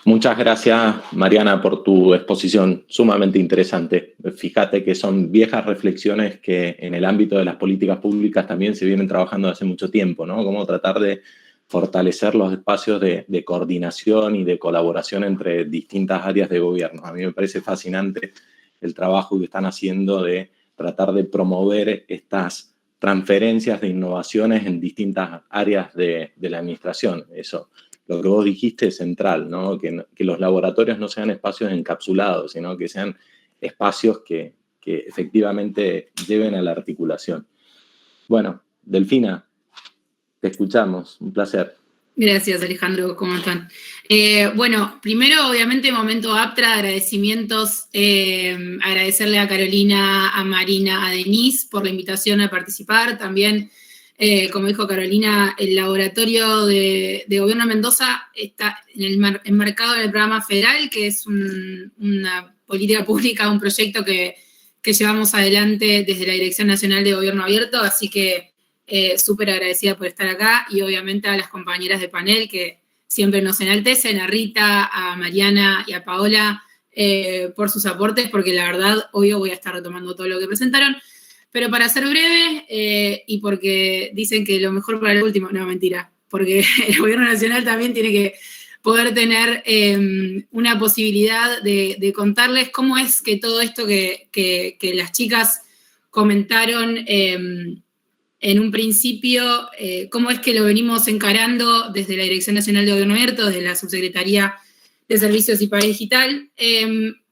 Muchas gracias, Mariana, por tu exposición sumamente interesante. Fíjate que son viejas reflexiones que en el ámbito de las políticas públicas también se vienen trabajando hace mucho tiempo, ¿no? Cómo tratar de fortalecer los espacios de coordinación y de colaboración entre distintas áreas de gobierno. A mí me parece fascinante el trabajo que están haciendo de tratar de promover estas transferencias de innovaciones en distintas áreas de la administración. Eso, lo que vos dijiste es central, ¿no? Que los laboratorios no sean espacios encapsulados, sino que sean espacios que efectivamente lleven a la articulación. Bueno, Delfina, te escuchamos, un placer. Gracias, Alejandro, ¿cómo están? Bueno, primero, obviamente, momento APTRA, agradecimientos, agradecerle a Carolina, a Marina, a Denise por la invitación a participar. También, como dijo Carolina, el laboratorio de Gobierno de Mendoza está enmarcado en el programa federal, que es una política pública, un proyecto que llevamos adelante desde la Dirección Nacional de Gobierno Abierto, así que súper agradecida por estar acá, y obviamente a las compañeras de panel que siempre nos enaltecen, a Rita, a Mariana y a Paola por sus aportes, porque la verdad, hoy voy a estar retomando todo lo que presentaron, pero para ser breve, y porque dicen que lo mejor para el último, no, mentira, porque el Gobierno Nacional también tiene que poder tener una posibilidad de contarles cómo es que todo esto que las chicas comentaron en un principio, cómo es que lo venimos encarando desde la Dirección Nacional de Gobierno Abierto, desde la Subsecretaría de Servicios y País Digital.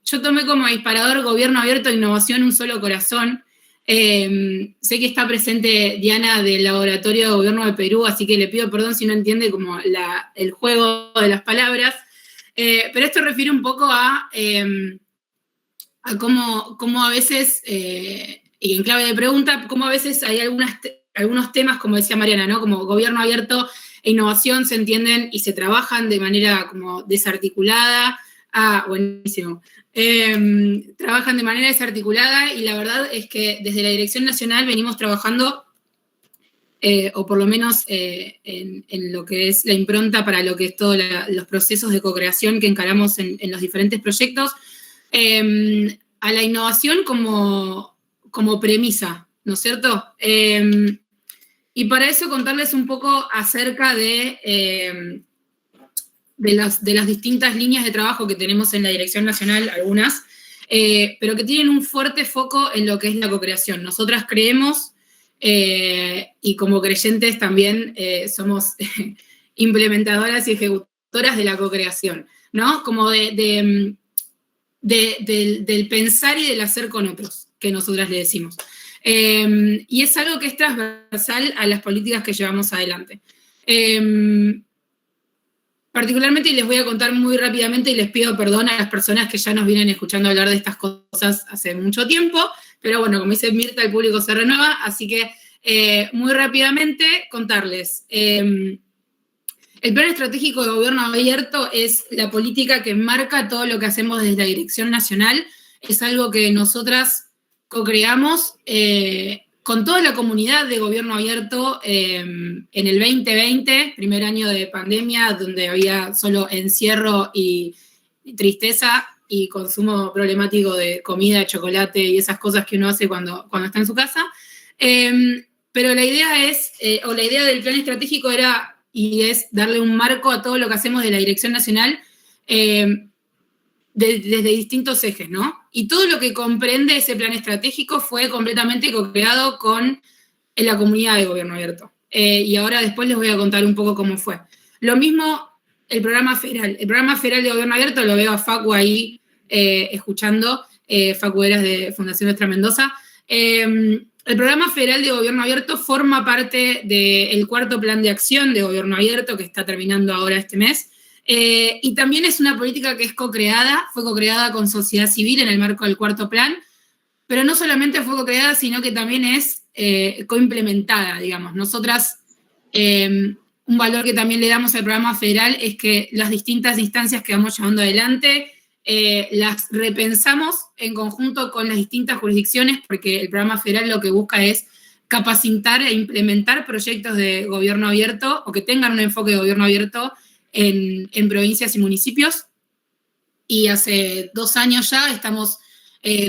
Yo tomé como disparador Gobierno Abierto, Innovación, un solo corazón. Sé que está presente Diana del Laboratorio de Gobierno de Perú, así que le pido perdón si no entiende como el juego de las palabras, pero esto refiere un poco a cómo a veces, y en clave de pregunta, cómo a veces hay algunos temas, como decía Mariana, ¿no? Como gobierno abierto e innovación se entienden y se trabajan de manera como desarticulada. Buenísimo. Trabajan de manera desarticulada, y la verdad es que desde la Dirección Nacional venimos trabajando, o por lo menos en lo que es la impronta para lo que es todos los procesos de co-creación que encaramos en los diferentes proyectos, a la innovación como premisa, ¿no es cierto? Y para eso contarles un poco acerca de las distintas líneas de trabajo que tenemos en la Dirección Nacional, algunas, pero que tienen un fuerte foco en lo que es la co-creación. Nosotras creemos, y como creyentes también somos implementadoras y ejecutoras de la co-creación, ¿no? Como del pensar y del hacer con otros, que nosotras le decimos. Y es algo que es transversal a las políticas que llevamos adelante. Particularmente, y les voy a contar muy rápidamente, y les pido perdón a las personas que ya nos vienen escuchando hablar de estas cosas hace mucho tiempo, pero bueno, como dice Mirta, el público se renueva, así que muy rápidamente contarles. El Plan Estratégico de Gobierno Abierto es la política que marca todo lo que hacemos desde la Dirección Nacional. Es algo que nosotras co-creamos con toda la comunidad de Gobierno Abierto en el 2020, primer año de pandemia, donde había solo encierro y tristeza y consumo problemático de comida, chocolate y esas cosas que uno hace cuando está en su casa. Pero la idea es, o la idea del plan estratégico era y es darle un marco a todo lo que hacemos de la Dirección Nacional desde distintos ejes, ¿no? Y todo lo que comprende ese plan estratégico fue completamente co-creado con la comunidad de Gobierno Abierto. Y ahora después les voy a contar un poco cómo fue. Lo mismo el programa federal. El programa federal de Gobierno Abierto, lo veo a Facu ahí escuchando, Facu Eras de Fundación Nuestra Mendoza. El programa federal de Gobierno Abierto forma parte del cuarto plan de acción de Gobierno Abierto, que está terminando ahora este mes, y también es una política que es co-creada, fue co-creada con sociedad civil en el marco del cuarto plan, pero no solamente fue co-creada, sino que también es co-implementada, digamos. Nosotras, un valor que también le damos al programa federal es que las distintas instancias que vamos llevando adelante las repensamos en conjunto con las distintas jurisdicciones, porque el programa federal lo que busca es capacitar e implementar proyectos de gobierno abierto o que tengan un enfoque de gobierno abierto en provincias y municipios. Y hace 2 años ya estamos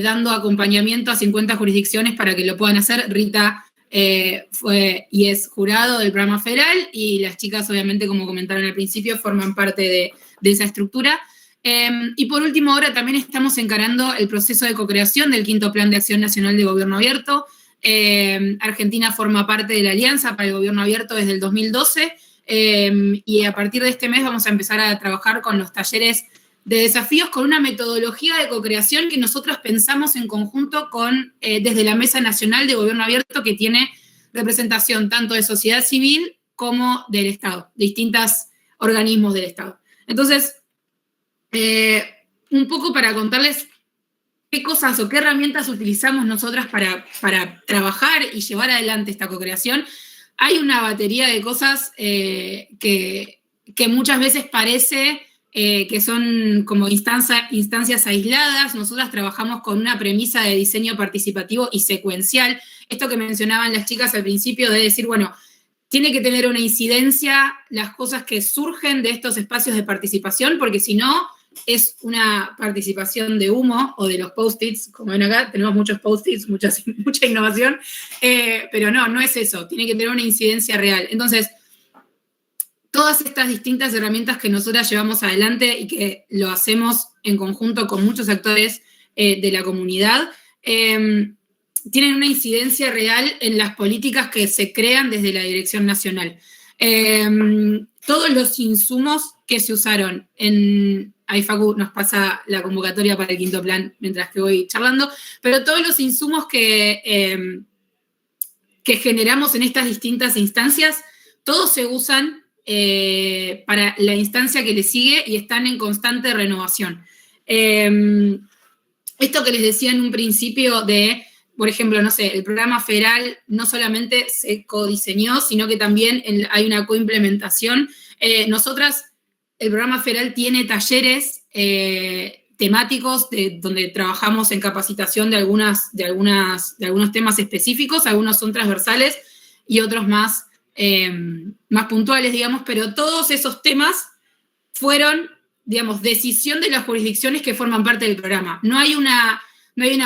dando acompañamiento a 50 jurisdicciones para que lo puedan hacer. Rita fue y es jurado del programa federal y las chicas, obviamente, como comentaron al principio, forman parte de esa estructura. Y por último, ahora también estamos encarando el proceso de co-creación del quinto Plan de Acción Nacional de Gobierno Abierto. Argentina forma parte de la Alianza para el Gobierno Abierto desde el 2012 y a partir de este mes vamos a empezar a trabajar con los talleres de desafíos con una metodología de co-creación que nosotros pensamos en conjunto con desde la Mesa Nacional de Gobierno Abierto, que tiene representación tanto de sociedad civil como del Estado, distintos organismos del Estado. Entonces, un poco para contarles qué cosas o qué herramientas utilizamos nosotras para trabajar y llevar adelante esta co-creación. Hay una batería de cosas que muchas veces parece que son como instancias aisladas. Nosotras trabajamos con una premisa de diseño participativo y secuencial. Esto que mencionaban las chicas al principio de decir, bueno, tiene que tener una incidencia las cosas que surgen de estos espacios de participación, porque si no, es una participación de humo o de los post-its, como ven acá, tenemos muchos post-its, mucha innovación, pero no es eso, tiene que tener una incidencia real. Entonces, todas estas distintas herramientas que nosotras llevamos adelante y que lo hacemos en conjunto con muchos actores de la comunidad, tienen una incidencia real en las políticas que se crean desde la Dirección Nacional. Todos los insumos que se usaron ahí Facu nos pasa la convocatoria para el quinto plan mientras que voy charlando, pero todos los insumos que generamos en estas distintas instancias, todos se usan para la instancia que le sigue y están en constante renovación. Esto que les decía en un principio de, por ejemplo, no sé, el programa federal no solamente se codiseñó, sino que también hay una coimplementación. Nosotras, el programa federal tiene talleres temáticos donde trabajamos en capacitación de algunos temas específicos, algunos son transversales y otros más puntuales, digamos, pero todos esos temas fueron, digamos, decisión de las jurisdicciones que forman parte del programa. No hay una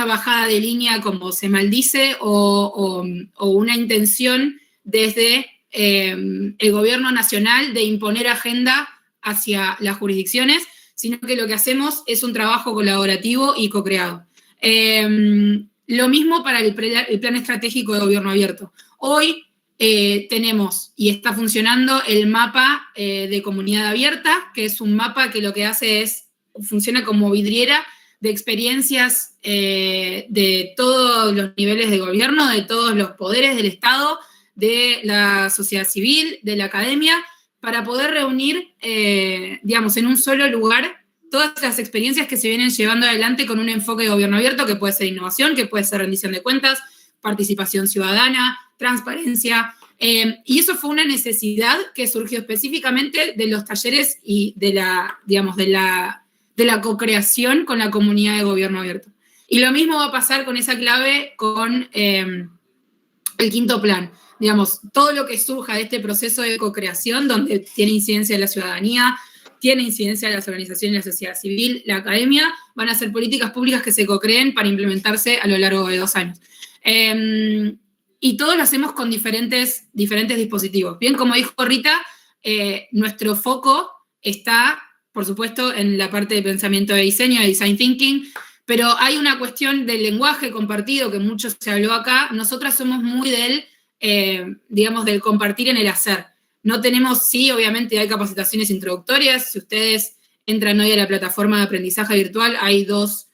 bajada de línea, como se maldice, o una intención desde el gobierno nacional de imponer agenda hacia las jurisdicciones, sino que lo que hacemos es un trabajo colaborativo y co-creado. Lo mismo para el plan estratégico de gobierno abierto. Hoy tenemos y está funcionando el mapa de comunidad abierta, que es un mapa que lo que hace es, funciona como vidriera de experiencias de todos los niveles de gobierno, de todos los poderes del Estado, de la sociedad civil, de la academia, para poder reunir, digamos, en un solo lugar todas las experiencias que se vienen llevando adelante con un enfoque de gobierno abierto, que puede ser innovación, que puede ser rendición de cuentas, participación ciudadana, transparencia, y eso fue una necesidad que surgió específicamente de los talleres y de la co-creación con la comunidad de gobierno abierto. Y lo mismo va a pasar con esa clave con el quinto plan. Digamos, todo lo que surja de este proceso de co-creación, donde tiene incidencia la ciudadanía, tiene incidencia las organizaciones, la sociedad civil, la academia, van a ser políticas públicas que se co-creen para implementarse a lo largo de 2 años. Y todo lo hacemos con diferentes dispositivos. Bien, como dijo Rita, nuestro foco está, por supuesto, en la parte de pensamiento de diseño, de design thinking, pero hay una cuestión del lenguaje compartido, que mucho se habló acá. Nosotras somos muy del compartir en el hacer. No tenemos, sí, obviamente hay capacitaciones introductorias. Si ustedes entran hoy a la plataforma de aprendizaje virtual, hay 2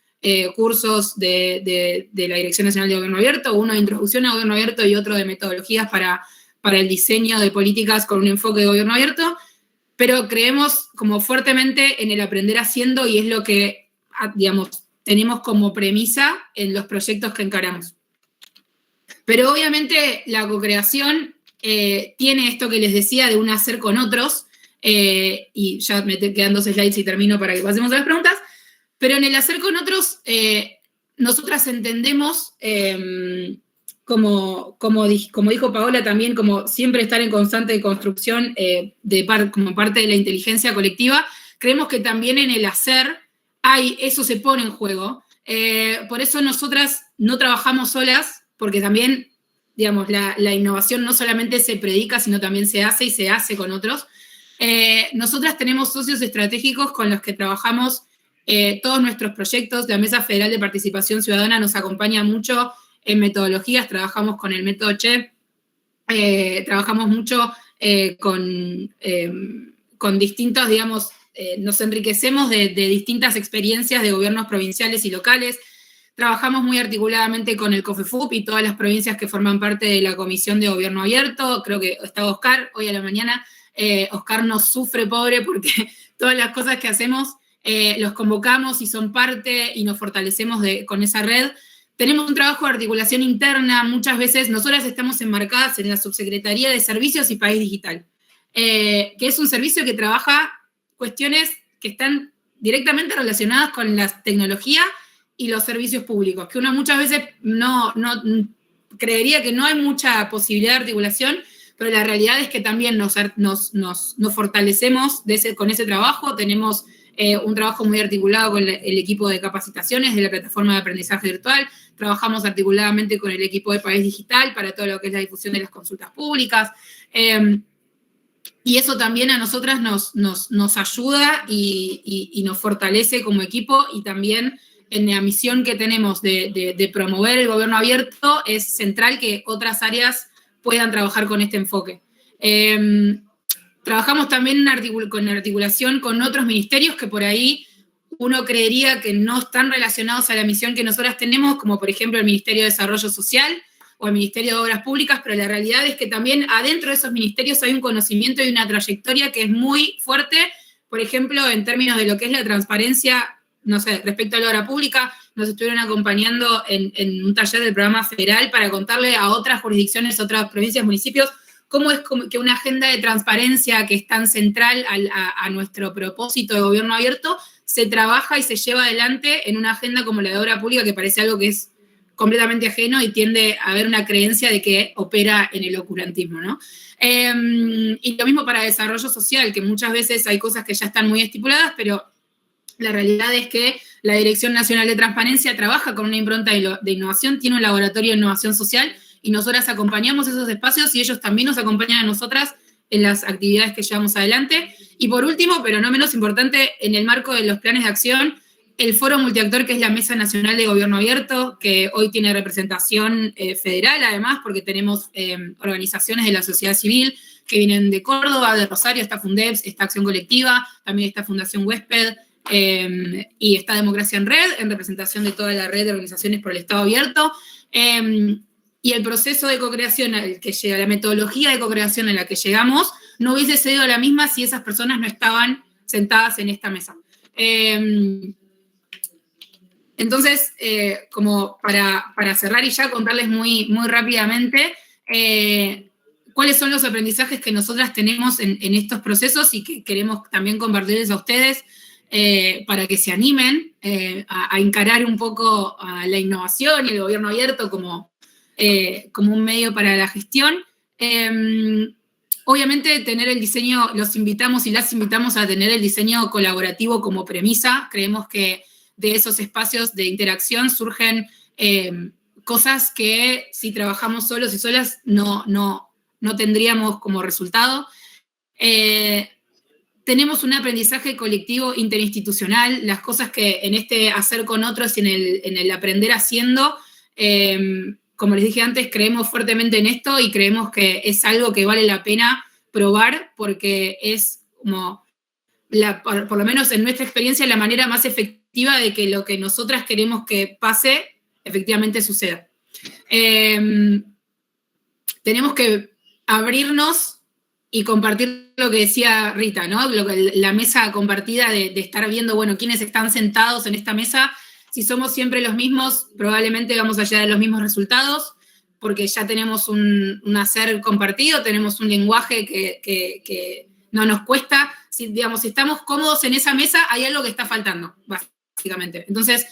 cursos de la Dirección Nacional de Gobierno Abierto, uno de introducción a gobierno abierto y otro de metodologías para el diseño de políticas con un enfoque de gobierno abierto, pero creemos como fuertemente en el aprender haciendo y es lo que, tenemos como premisa en los proyectos que encaramos. Pero obviamente la co-creación tiene esto que les decía de un hacer con otros, y ya me quedan 2 slides y termino para que pasemos a las preguntas. Pero en el hacer con otros, nosotras entendemos, como dijo Paola también, como siempre estar en constante construcción como parte de la inteligencia colectiva, creemos que también en el hacer eso se pone en juego. Por eso nosotras no trabajamos solas, porque también, la innovación no solamente se predica, sino también se hace y se hace con otros. Nosotras tenemos socios estratégicos con los que trabajamos todos nuestros proyectos. La Mesa Federal de Participación Ciudadana nos acompaña mucho en metodologías, trabajamos con el método CHE, trabajamos mucho con distintos, nos enriquecemos de distintas experiencias de gobiernos provinciales y locales, trabajamos muy articuladamente con el COFEFUP y todas las provincias que forman parte de la Comisión de Gobierno Abierto. Creo que está Oscar hoy a la mañana. Oscar nos sufre, pobre, porque todas las cosas que hacemos los convocamos y son parte y nos fortalecemos con esa red. Tenemos un trabajo de articulación interna, muchas veces nosotras estamos enmarcadas en la Subsecretaría de Servicios y País Digital, que es un servicio que trabaja cuestiones que están directamente relacionadas con la tecnología y los servicios públicos, que uno muchas veces no creería que no hay mucha posibilidad de articulación, pero la realidad es que también nos fortalecemos con ese trabajo. Tenemos un trabajo muy articulado con el equipo de capacitaciones de la plataforma de aprendizaje virtual, trabajamos articuladamente con el equipo de País Digital para todo lo que es la difusión de las consultas públicas, y eso también a nosotras nos ayuda y nos fortalece como equipo, y también en la misión que tenemos de promover el gobierno abierto es central que otras áreas puedan trabajar con este enfoque. Trabajamos también con articulación con otros ministerios que por ahí uno creería que no están relacionados a la misión que nosotras tenemos, como por ejemplo el Ministerio de Desarrollo Social o el Ministerio de Obras Públicas, pero la realidad es que también adentro de esos ministerios hay un conocimiento y una trayectoria que es muy fuerte, por ejemplo, en términos de lo que es la transparencia, no sé, respecto a la obra pública. Nos estuvieron acompañando en un taller del programa federal para contarle a otras jurisdicciones, otras provincias, municipios, cómo es que una agenda de transparencia que es tan central a nuestro propósito de gobierno abierto se trabaja y se lleva adelante en una agenda como la de obra pública, que parece algo que es completamente ajeno y tiende a haber una creencia de que opera en el oscurantismo, ¿no? Y lo mismo para desarrollo social, que muchas veces hay cosas que ya están muy estipuladas, pero la realidad es que la Dirección Nacional de Transparencia trabaja con una impronta de innovación, tiene un laboratorio de innovación social, y nosotras acompañamos esos espacios y ellos también nos acompañan a nosotras en las actividades que llevamos adelante. Y por último, pero no menos importante, en el marco de los planes de acción, el Foro Multiactor, que es la Mesa Nacional de Gobierno Abierto, que hoy tiene representación federal, además, porque tenemos organizaciones de la sociedad civil que vienen de Córdoba, de Rosario, está Fundeps, está Acción Colectiva, también está Fundación Huésped, y está Democracia en Red, en representación de toda la red de organizaciones por el Estado abierto. Y el proceso de co-creación al que llega, la metodología de co-creación a la que llegamos, no hubiese sido la misma si esas personas no estaban sentadas en esta mesa. Entonces, como para cerrar y ya contarles muy, muy rápidamente, cuáles son los aprendizajes que nosotras tenemos en estos procesos y que queremos también compartirles a ustedes para que se animen a encarar un poco a la innovación y el gobierno abierto como un medio para la gestión. Obviamente tener el diseño, los invitamos y las invitamos a tener el diseño colaborativo como premisa. Creemos que de esos espacios de interacción surgen cosas que si trabajamos solos y solas no tendríamos como resultado. Tenemos un aprendizaje colectivo interinstitucional, las cosas que en este hacer con otros y en el aprender haciendo, como les dije antes, creemos fuertemente en esto y creemos que es algo que vale la pena probar porque es como, por lo menos en nuestra experiencia, la manera más efectiva de que lo que nosotras queremos que pase, efectivamente suceda. Tenemos que abrirnos y compartir lo que decía Rita, ¿no? La mesa compartida de estar viendo, bueno, quiénes están sentados en esta mesa. Si somos siempre los mismos, probablemente vamos a llegar a los mismos resultados, porque ya tenemos un hacer compartido, tenemos un lenguaje que no nos cuesta. Si estamos cómodos en esa mesa, hay algo que está faltando, básicamente. Entonces,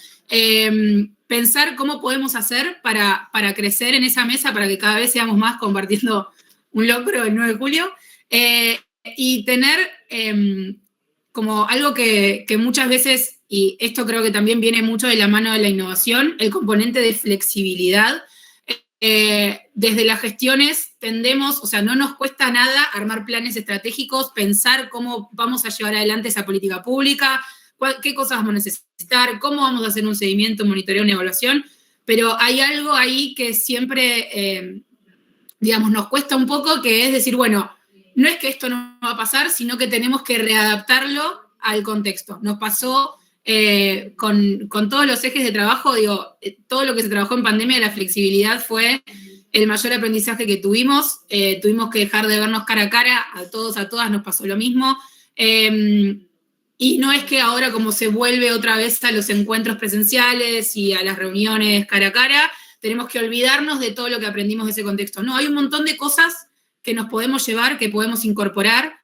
pensar cómo podemos hacer para crecer en esa mesa, para que cada vez seamos más compartiendo un logro el 9 de julio, y tener como algo que muchas veces, y esto creo que también viene mucho de la mano de la innovación, el componente de flexibilidad. Desde las gestiones tendemos, o sea, no nos cuesta nada armar planes estratégicos, pensar cómo vamos a llevar adelante esa política pública, qué cosas vamos a necesitar, cómo vamos a hacer un seguimiento, un monitoreo, una evaluación, pero hay algo ahí que siempre, nos cuesta un poco, que es decir, bueno, no es que esto no va a pasar, sino que tenemos que readaptarlo al contexto. Nos pasó con todos los ejes de trabajo, todo lo que se trabajó en pandemia, la flexibilidad fue el mayor aprendizaje que tuvimos. Tuvimos que dejar de vernos cara a cara, a todos, a todas nos pasó lo mismo. Y no es que ahora, como se vuelve otra vez a los encuentros presenciales y a las reuniones cara a cara, tenemos que olvidarnos de todo lo que aprendimos de ese contexto. No, hay un montón de cosas que nos podemos llevar, que podemos incorporar,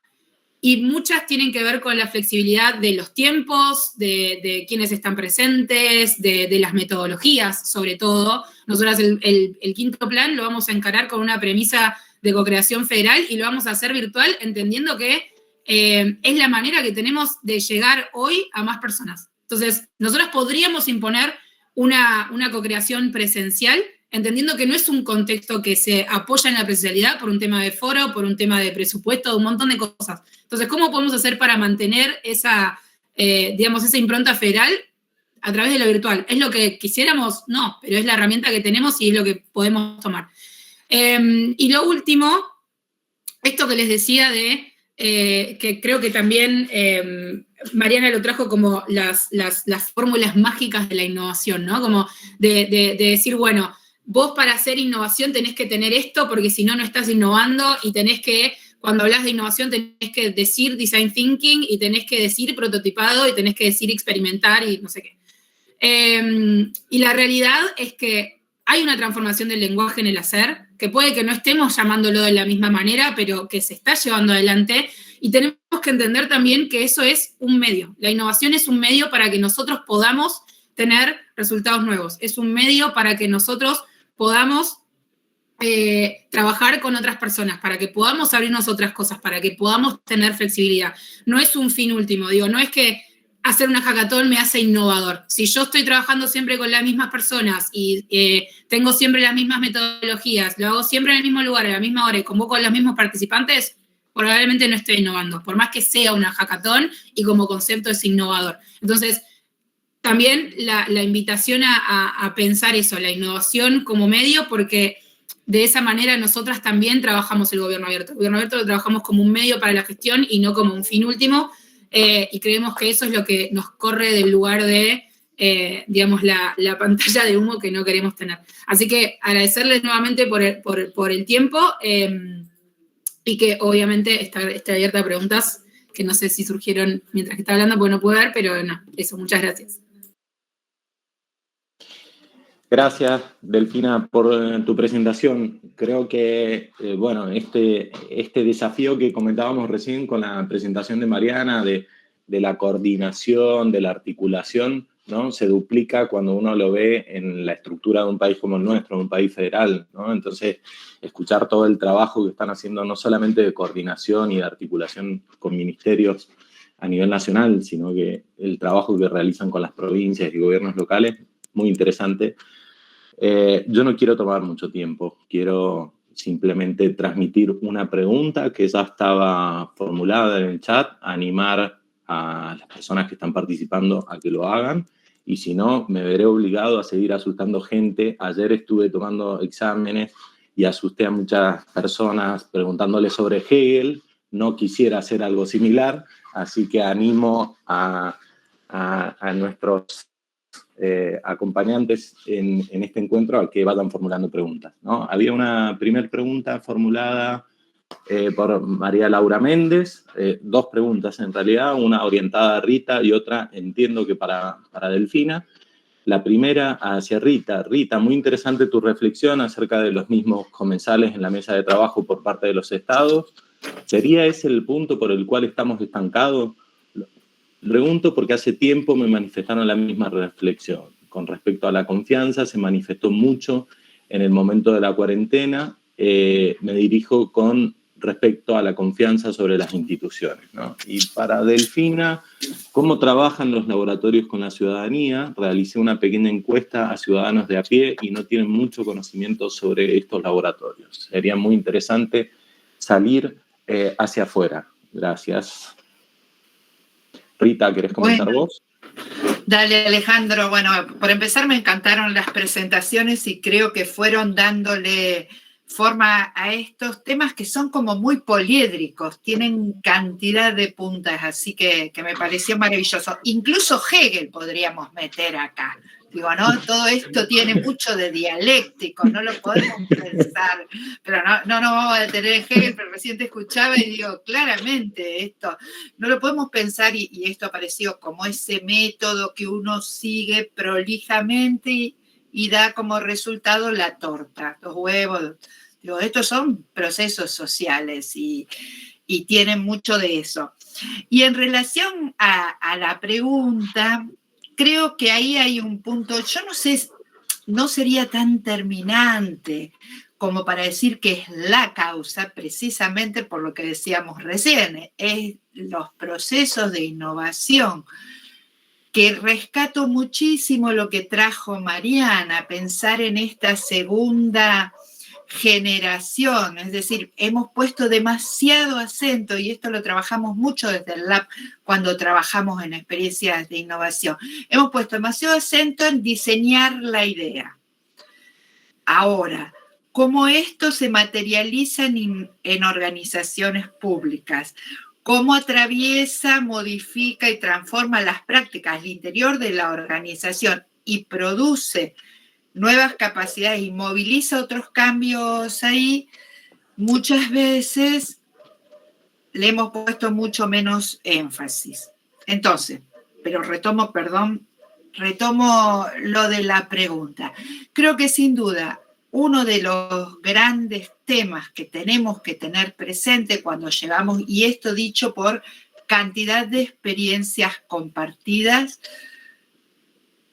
y muchas tienen que ver con la flexibilidad de los tiempos, de quienes están presentes, de las metodologías, sobre todo. Nosotras el quinto plan lo vamos a encarar con una premisa de co-creación federal y lo vamos a hacer virtual, entendiendo que es la manera que tenemos de llegar hoy a más personas. Entonces, nosotros podríamos imponer una co-creación presencial, entendiendo que no es un contexto que se apoya en la presencialidad por un tema de foro, por un tema de presupuesto, de un montón de cosas. Entonces, ¿cómo podemos hacer para mantener esa impronta federal a través de lo virtual? ¿Es lo que quisiéramos? No, pero es la herramienta que tenemos y es lo que podemos tomar. Y lo último, esto que les decía que creo que también Mariana lo trajo como las fórmulas mágicas de la innovación, ¿no? Como de decir, bueno, vos para hacer innovación tenés que tener esto, porque si no, no estás innovando, y tenés que, cuando hablas de innovación, tenés que decir design thinking, y tenés que decir prototipado, y tenés que decir experimentar, y no sé qué. Y la realidad es que hay una transformación del lenguaje en el hacer, que puede que no estemos llamándolo de la misma manera, pero que se está llevando adelante, y tenemos que entender también que eso es un medio. La innovación es un medio para que nosotros podamos tener resultados nuevos. Es un medio para que nosotros podamos trabajar con otras personas, para que podamos abrirnos otras cosas, para que podamos tener flexibilidad. No es un fin último, no es que hacer una hackathon me hace innovador. Si yo estoy trabajando siempre con las mismas personas y tengo siempre las mismas metodologías, lo hago siempre en el mismo lugar, a la misma hora, y convoco a los mismos participantes, probablemente no estoy innovando, por más que sea una hackathon y como concepto es innovador. Entonces, también la invitación a pensar eso, la innovación como medio, porque de esa manera nosotras también trabajamos el gobierno abierto. El gobierno abierto lo trabajamos como un medio para la gestión y no como un fin último, y creemos que eso es lo que nos corre del lugar de, la pantalla de humo que no queremos tener. Así que agradecerles nuevamente por el tiempo, y que obviamente está abierta a preguntas que no sé si surgieron mientras que estaba hablando, porque no pude ver, pero no, eso, muchas gracias. Gracias, Delfina, por tu presentación. Creo que, bueno, este desafío que comentábamos recién con la presentación de Mariana, de la coordinación, de la articulación, ¿no? Se duplica cuando uno lo ve en la estructura de un país como el nuestro, un país federal, ¿no? Entonces, escuchar todo el trabajo que están haciendo, no solamente de coordinación y de articulación con ministerios a nivel nacional, sino que el trabajo que realizan con las provincias y gobiernos locales, muy interesante. Yo no quiero tomar mucho tiempo, quiero simplemente transmitir una pregunta que ya estaba formulada en el chat, animar a las personas que están participando a que lo hagan, y si no, me veré obligado a seguir asustando gente. Ayer estuve tomando exámenes y asusté a muchas personas preguntándoles sobre Hegel. No quisiera hacer algo similar, así que animo a nuestros acompañantes en este encuentro a que vayan formulando preguntas, ¿no? Había una primera pregunta formulada por María Laura Méndez, dos preguntas en realidad, una orientada a Rita y otra entiendo que para Delfina. La primera hacia Rita. Rita, muy interesante tu reflexión acerca de los mismos comensales en la mesa de trabajo por parte de los estados. ¿Sería ese el punto por el cual estamos estancados? Pregunto porque hace tiempo me manifestaron la misma reflexión. Con respecto a la confianza, se manifestó mucho en el momento de la cuarentena. Me dirijo con respecto a la confianza sobre las instituciones, ¿no? Y para Delfina, ¿cómo trabajan los laboratorios con la ciudadanía? Realicé una pequeña encuesta a ciudadanos de a pie y no tienen mucho conocimiento sobre estos laboratorios. Sería muy interesante salir hacia afuera. Gracias. Rita, ¿querés comentar vos? Dale, Alejandro. Bueno, por empezar me encantaron las presentaciones y creo que fueron dándole forma a estos temas que son como muy poliédricos, tienen cantidad de puntas, así que me pareció maravilloso. Incluso Hegel podríamos meter acá. Digo, ¿no? Todo esto tiene mucho de dialéctico, no lo podemos pensar, pero no vamos a detener Hegel, pero recién te escuchaba y digo, claramente esto, no lo podemos pensar y esto apareció como ese método que uno sigue prolijamente y da como resultado la torta, los huevos. Digo, estos son procesos sociales y tienen mucho de eso. Y en relación a la pregunta, creo que ahí hay un punto, yo no sé, no sería tan terminante como para decir que es la causa, precisamente por lo que decíamos recién, es los procesos de innovación, que rescato muchísimo lo que trajo Mariana, pensar en esta segunda generación, es decir, hemos puesto demasiado acento, y esto lo trabajamos mucho desde el Lab cuando trabajamos en experiencias de innovación, hemos puesto demasiado acento en diseñar la idea. Ahora, ¿cómo esto se materializa en organizaciones públicas? ¿Cómo atraviesa, modifica y transforma las prácticas al interior de la organización y produce nuevas capacidades y moviliza otros cambios ahí? Muchas veces le hemos puesto mucho menos énfasis. Entonces, pero retomo lo de la pregunta. Creo que sin duda uno de los grandes temas que tenemos que tener presente cuando llegamos, y esto dicho por cantidad de experiencias compartidas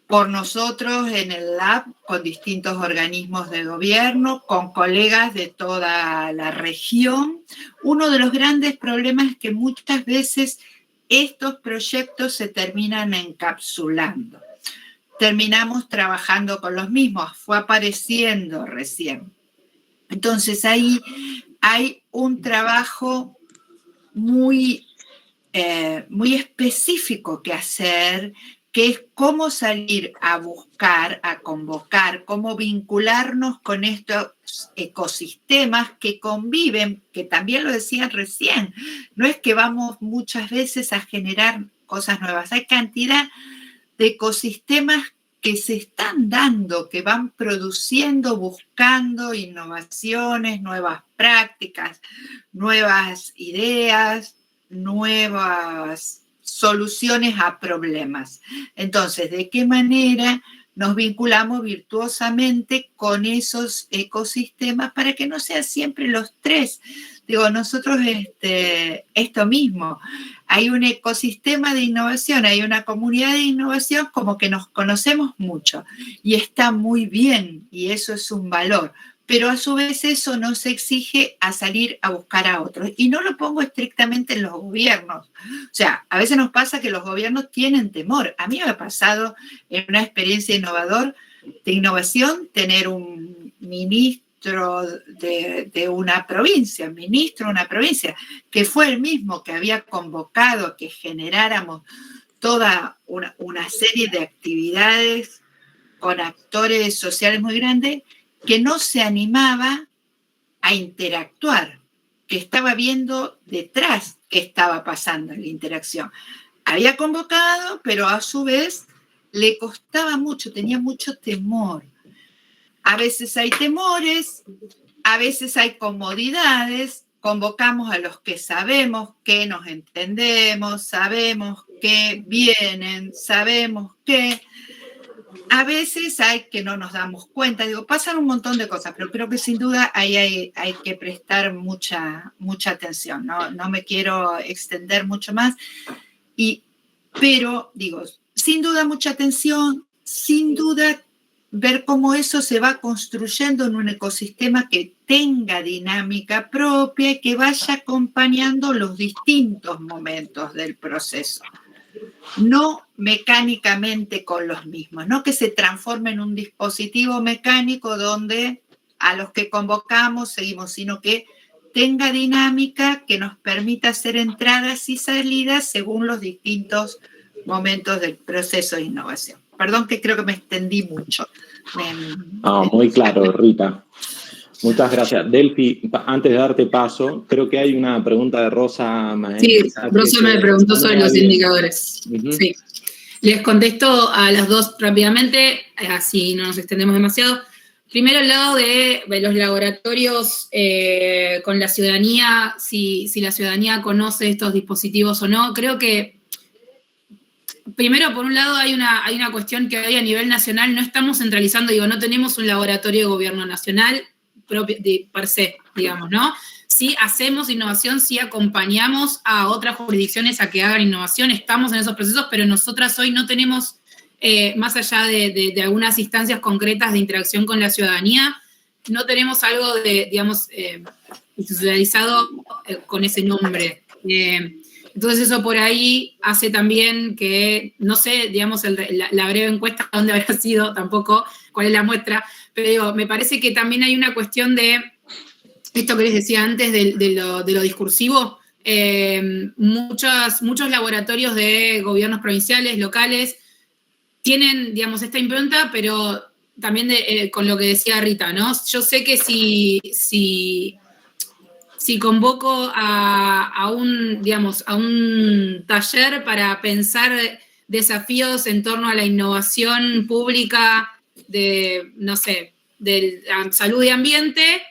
por nosotros en el Lab, con distintos organismos de gobierno, con colegas de toda la región. Uno de los grandes problemas es que muchas veces estos proyectos se terminan encapsulando. Terminamos trabajando con los mismos, fue apareciendo recién. Entonces ahí hay un trabajo muy específico que hacer, que es cómo salir a buscar, a convocar, cómo vincularnos con estos ecosistemas que conviven, que también lo decían recién, no es que vamos muchas veces a generar cosas nuevas, hay cantidad de ecosistemas que se están dando, que van produciendo, buscando innovaciones, nuevas prácticas, nuevas ideas, nuevas soluciones a problemas. Entonces, ¿de qué manera nos vinculamos virtuosamente con esos ecosistemas para que no sean siempre los tres? Digo, nosotros esto mismo, hay un ecosistema de innovación, hay una comunidad de innovación como que nos conocemos mucho y está muy bien y eso es un valor, pero a su vez eso nos exige a salir a buscar a otros. Y no lo pongo estrictamente en los gobiernos. O sea, a veces nos pasa que los gobiernos tienen temor. A mí me ha pasado en una experiencia de innovación, tener un ministro de una provincia, que fue el mismo que había convocado que generáramos toda una serie de actividades con actores sociales muy grandes, que no se animaba a interactuar, que estaba viendo detrás qué estaba pasando en la interacción. Había convocado, pero a su vez le costaba mucho, tenía mucho temor. A veces hay temores, a veces hay comodidades, convocamos a los que sabemos que nos entendemos, sabemos que vienen, sabemos que... A veces hay que no nos damos cuenta, digo, pasan un montón de cosas, pero creo que sin duda ahí hay que prestar mucha atención, no me quiero extender mucho más, pero digo, sin duda mucha atención, sin duda ver cómo eso se va construyendo en un ecosistema que tenga dinámica propia y que vaya acompañando los distintos momentos del proceso. No mecánicamente con los mismos, no que se transforme en un dispositivo mecánico donde a los que convocamos seguimos, sino que tenga dinámica que nos permita hacer entradas y salidas según los distintos momentos del proceso de innovación. Perdón que creo que me extendí mucho. Muy claro, Rita. Muchas gracias. Delphi, antes de darte paso, creo que hay una pregunta de Rosa. Sí, Rosa me preguntó sobre los indicadores. Sí. Les contesto a las dos rápidamente, así no nos extendemos demasiado. Primero, al lado de los laboratorios con la ciudadanía, si la ciudadanía conoce estos dispositivos o no. Creo que, primero, por un lado, hay una cuestión que hoy a nivel nacional no estamos centralizando, no tenemos un laboratorio de gobierno nacional propio de per se, digamos, ¿no? Sí hacemos innovación, sí acompañamos a otras jurisdicciones a que hagan innovación, estamos en esos procesos, pero nosotras hoy no tenemos, más allá de algunas instancias concretas de interacción con la ciudadanía, no tenemos algo de, digamos, institucionalizado con ese nombre. Entonces eso por ahí hace también que, no sé, digamos, la breve encuesta, dónde habrá sido tampoco, cuál es la muestra, pero digo, me parece que también hay una cuestión de esto que les decía antes de lo discursivo. Muchos laboratorios de gobiernos provinciales, locales, tienen, digamos, esta impronta, pero también con lo que decía Rita, ¿no? Yo sé que si convoco a un taller para pensar desafíos en torno a la innovación pública de, no sé, de salud y ambiente,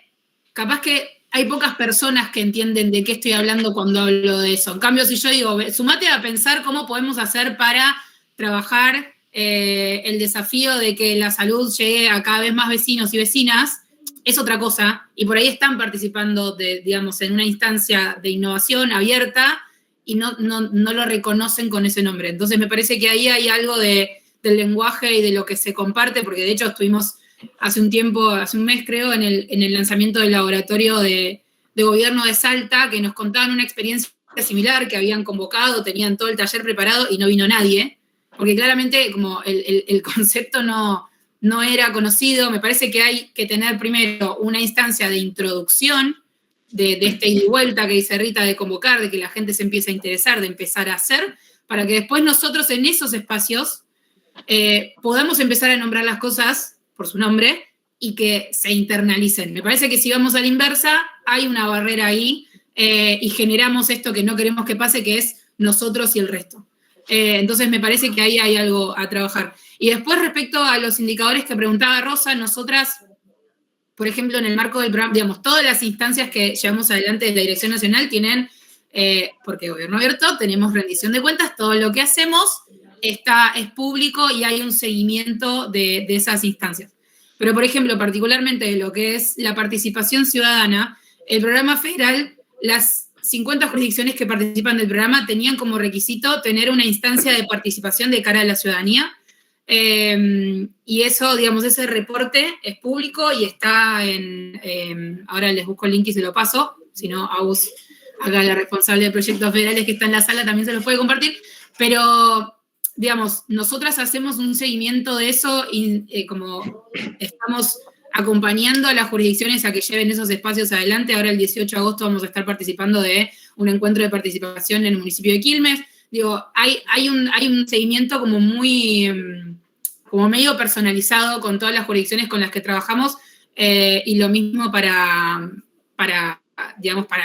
capaz que hay pocas personas que entienden de qué estoy hablando cuando hablo de eso. En cambio, si yo digo, sumate a pensar cómo podemos hacer para trabajar el desafío de que la salud llegue a cada vez más vecinos y vecinas, es otra cosa, y por ahí están participando digamos, en una instancia de innovación abierta y no lo reconocen con ese nombre. Entonces me parece que ahí hay algo del lenguaje y de lo que se comparte, porque de hecho estuvimos hace un mes creo, en el lanzamiento del laboratorio de gobierno de Salta, que nos contaban una experiencia similar, que habían convocado, tenían todo el taller preparado y no vino nadie, porque claramente como el concepto no era conocido. Me parece que hay que tener primero una instancia de introducción de esta ida y vuelta que dice Rita, de convocar, de que la gente se empiece a interesar, de empezar a hacer, para que después nosotros en esos espacios podamos empezar a nombrar las cosas por su nombre y que se internalicen. Me parece que si vamos a la inversa, hay una barrera ahí y generamos esto que no queremos que pase, que es nosotros y el resto. Entonces me parece que ahí hay algo a trabajar. Y después, respecto a los indicadores que preguntaba Rosa, nosotras, por ejemplo, en el marco del programa, digamos, todas las instancias que llevamos adelante de la Dirección Nacional tienen porque gobierno abierto, tenemos rendición de cuentas, todo lo que hacemos es público y hay un seguimiento de esas instancias. Pero, por ejemplo, particularmente de lo que es la participación ciudadana, el programa federal, las 50 jurisdicciones que participan del programa tenían como requisito tener una instancia de participación de cara a la ciudadanía. Y eso, digamos, ese reporte es público y está ahora les busco el link y se lo paso, si no, Agus, acá la responsable de proyectos federales que está en la sala también se los puede compartir, pero, digamos, nosotras hacemos un seguimiento de eso y como estamos acompañando a las jurisdicciones a que lleven esos espacios adelante. Ahora el 18 de agosto vamos a estar participando de un encuentro de participación en el municipio de Quilmes. Digo, hay un seguimiento como muy, como medio personalizado con todas las jurisdicciones con las que trabajamos, y lo mismo para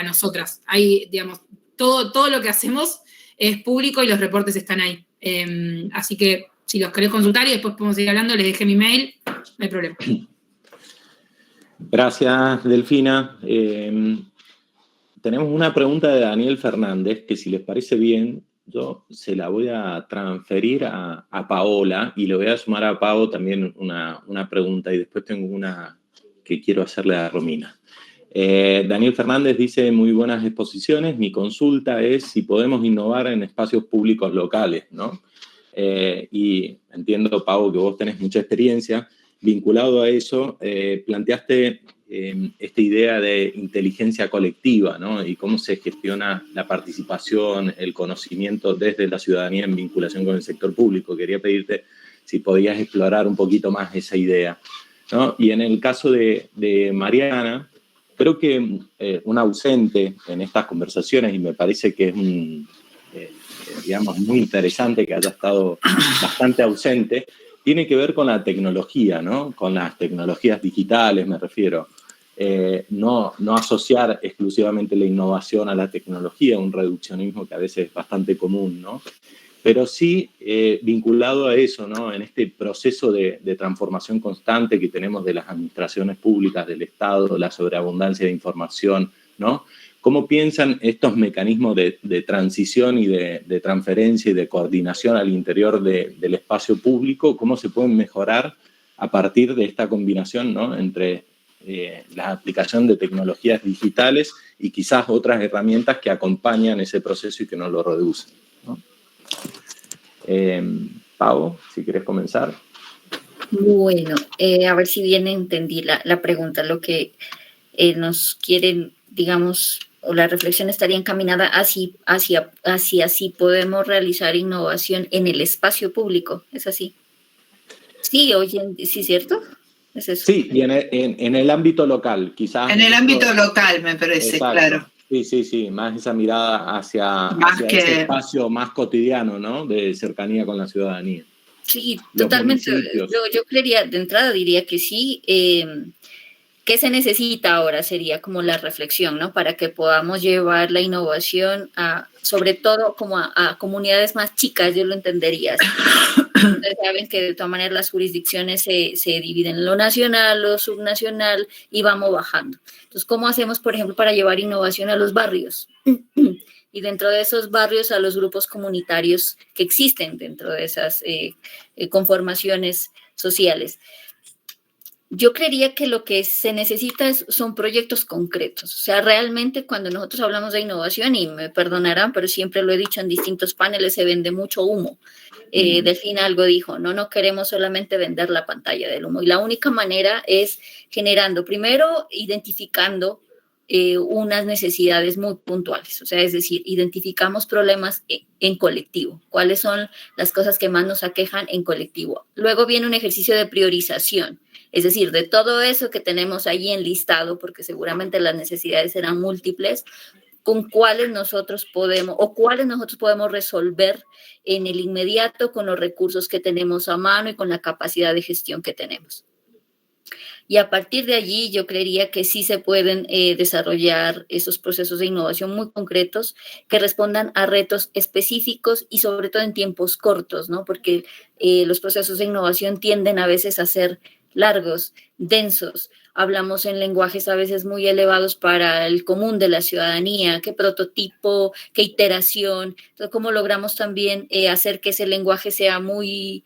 nosotras. Digamos, todo lo que hacemos es público y los reportes están ahí. Así que si los querés consultar y después podemos seguir hablando, les dejé mi mail, no hay problema. Gracias, Delfina. Tenemos una pregunta de Daniel Fernández, que si les parece bien, yo se la voy a transferir a Paola y le voy a sumar a Pau también una pregunta y después tengo una que quiero hacerle a Romina. Daniel Fernández dice, muy buenas exposiciones, mi consulta es si podemos innovar en espacios públicos locales, ¿no? Y entiendo, Pau, que vos tenés mucha experiencia. Vinculado a eso, planteaste esta idea de inteligencia colectiva, ¿no? Y cómo se gestiona la participación, el conocimiento desde la ciudadanía en vinculación con el sector público. Quería pedirte si podías explorar un poquito más esa idea, ¿no? Y en el caso de Mariana, creo que un ausente en estas conversaciones, y me parece que es digamos, muy interesante que haya estado bastante ausente, tiene que ver con la tecnología, ¿no? Con las tecnologías digitales, me refiero. No asociar exclusivamente la innovación a la tecnología, un reduccionismo que a veces es bastante común, ¿no? Pero sí vinculado a eso, ¿no? En este proceso de transformación constante que tenemos de las administraciones públicas, del Estado, la sobreabundancia de información, ¿no? ¿Cómo piensan estos mecanismos de transición y de transferencia y de coordinación al interior del espacio público? ¿Cómo se pueden mejorar a partir de esta combinación, ¿no? Entre la aplicación de tecnologías digitales y quizás otras herramientas que acompañan ese proceso y que no lo reducen, ¿no? Pau, si quieres comenzar. Bueno, a ver si bien entendí la pregunta. Lo que nos quieren, digamos, o la reflexión estaría encaminada hacia si podemos realizar innovación en el espacio público, ¿es así? Sí, sí, ¿cierto? ¿Es eso? Sí, y en el ámbito local, quizás. En el ámbito local, me parece, exacto. Claro. Sí, más esa mirada hacia ese espacio más cotidiano, ¿no? De cercanía con la ciudadanía. Sí, totalmente. Yo creería, de entrada diría que sí. ¿Qué se necesita ahora? Sería como la reflexión, ¿no? Para que podamos llevar la innovación sobre todo como a comunidades más chicas, yo lo entendería así. Ustedes saben que de todas maneras las jurisdicciones se dividen en lo nacional, lo subnacional y vamos bajando. Entonces, ¿cómo hacemos, por ejemplo, para llevar innovación a los barrios? Y dentro de esos barrios a los grupos comunitarios que existen dentro de esas conformaciones sociales. Yo creería que lo que se necesita son proyectos concretos. O sea, realmente cuando nosotros hablamos de innovación, y me perdonarán, pero siempre lo he dicho en distintos paneles, se vende mucho humo. Delfina algo dijo, no queremos solamente vender la pantalla del humo. Y la única manera es generando, primero, identificando unas necesidades muy puntuales. O sea, es decir, identificamos problemas en colectivo. ¿Cuáles son las cosas que más nos aquejan en colectivo? Luego viene un ejercicio de priorización. Es decir, de todo eso que tenemos ahí enlistado, porque seguramente las necesidades serán múltiples, con cuáles nosotros podemos resolver en el inmediato con los recursos que tenemos a mano y con la capacidad de gestión que tenemos. Y a partir de allí yo creería que sí se pueden desarrollar esos procesos de innovación muy concretos que respondan a retos específicos y sobre todo en tiempos cortos, ¿no? Porque los procesos de innovación tienden a veces a ser largos, densos, hablamos en lenguajes a veces muy elevados para el común de la ciudadanía, qué prototipo, qué iteración, entonces cómo logramos también hacer que ese lenguaje sea muy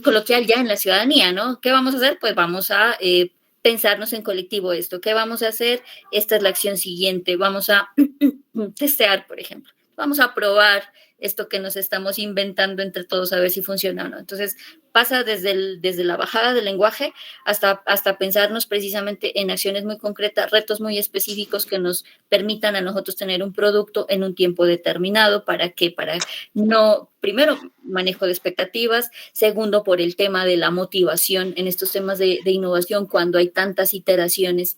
coloquial ya en la ciudadanía, ¿no? ¿Qué vamos a hacer? Pues vamos a pensarnos en colectivo esto. ¿Qué vamos a hacer? Esta es la acción siguiente. Vamos a testear, por ejemplo. Vamos a probar esto que nos estamos inventando entre todos a ver si funciona o no. Entonces, pasa desde la bajada del lenguaje hasta pensarnos precisamente en acciones muy concretas, retos muy específicos que nos permitan a nosotros tener un producto en un tiempo determinado. ¿Para qué? Para no, primero, manejo de expectativas, segundo, por el tema de la motivación en estos temas de innovación, cuando hay tantas iteraciones.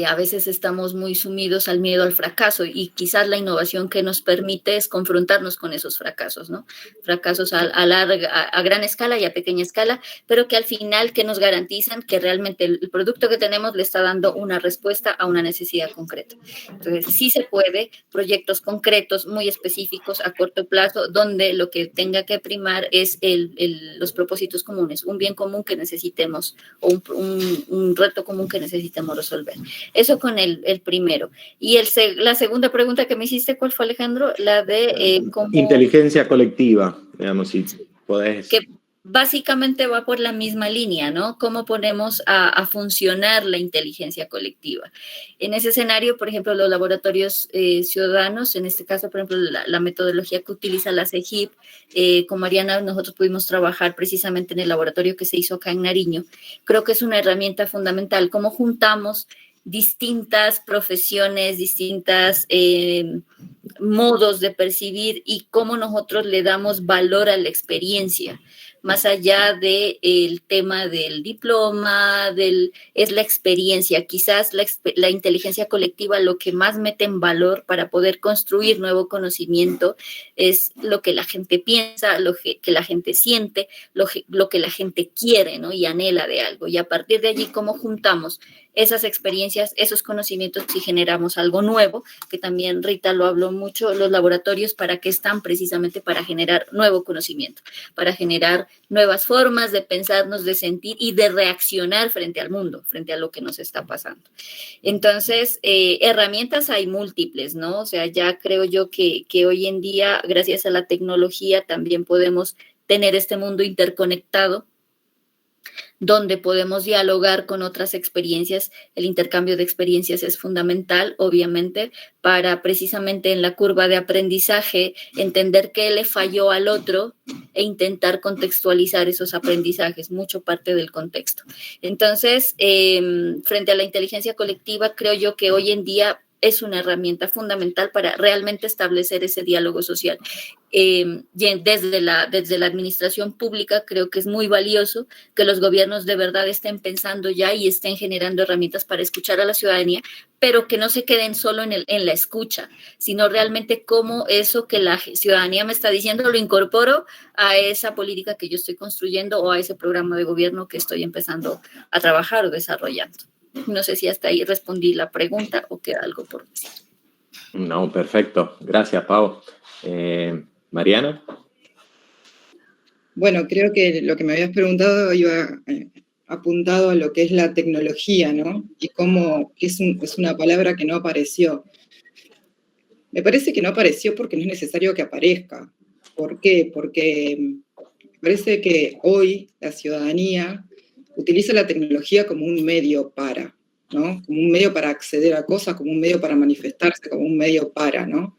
A veces estamos muy sumidos al miedo al fracaso y quizás la innovación que nos permite es confrontarnos con esos fracasos, ¿no? Fracasos a gran escala y a pequeña escala, pero que al final que nos garantizan que realmente el producto que tenemos le está dando una respuesta a una necesidad concreta. Entonces, sí se puede, proyectos concretos, muy específicos a corto plazo, donde lo que tenga que primar es los propósitos comunes, un bien común que necesitemos o un reto común que necesitemos resolver. Eso con el primero. Y la segunda pregunta que me hiciste, ¿cuál fue, Alejandro? La de cómo... Inteligencia colectiva, digamos, si podés... Que básicamente va por la misma línea, ¿no? ¿Cómo ponemos a funcionar la inteligencia colectiva? En ese escenario, por ejemplo, los laboratorios ciudadanos, en este caso, por ejemplo, la metodología que utiliza la CEGIP, con Mariana nosotros pudimos trabajar precisamente en el laboratorio que se hizo acá en Nariño. Creo que es una herramienta fundamental. ¿Cómo juntamos distintas profesiones, distintos modos de percibir y cómo nosotros le damos valor a la experiencia? Más allá del tema del diploma, es la experiencia. Quizás la inteligencia colectiva lo que más mete en valor para poder construir nuevo conocimiento es lo que la gente piensa, lo que la gente siente, lo que la gente quiere, ¿no? Y anhela de algo. Y a partir de allí, ¿cómo juntamos esas experiencias, esos conocimientos y generamos algo nuevo? Que también Rita lo habló mucho, los laboratorios, ¿para qué están? Precisamente para generar nuevo conocimiento, para generar nuevas formas de pensarnos, de sentir y de reaccionar frente al mundo, frente a lo que nos está pasando. Entonces, herramientas hay múltiples, ¿no? O sea, ya creo yo que hoy en día, gracias a la tecnología, también podemos tener este mundo interconectado, donde podemos dialogar con otras experiencias. El intercambio de experiencias es fundamental, obviamente, para precisamente en la curva de aprendizaje entender qué le falló al otro e intentar contextualizar esos aprendizajes, mucho parte del contexto. Entonces, frente a la inteligencia colectiva, creo yo que hoy en día es una herramienta fundamental para realmente establecer ese diálogo social. Desde la administración pública creo que es muy valioso que los gobiernos de verdad estén pensando ya y estén generando herramientas para escuchar a la ciudadanía, pero que no se queden solo en la escucha, sino realmente cómo eso que la ciudadanía me está diciendo lo incorporo a esa política que yo estoy construyendo o a ese programa de gobierno que estoy empezando a trabajar o desarrollando. No sé si hasta ahí respondí la pregunta o queda algo por decir. No, perfecto. Gracias, Pau. Mariana. Bueno, creo que lo que me habías preguntado iba apuntado a lo que es la tecnología, ¿no? Y cómo es una palabra que no apareció. Me parece que no apareció porque no es necesario que aparezca. ¿Por qué? Porque me parece que hoy la ciudadanía utiliza la tecnología como un medio para, ¿no? Como un medio para acceder a cosas, como un medio para manifestarse, como un medio para, ¿no?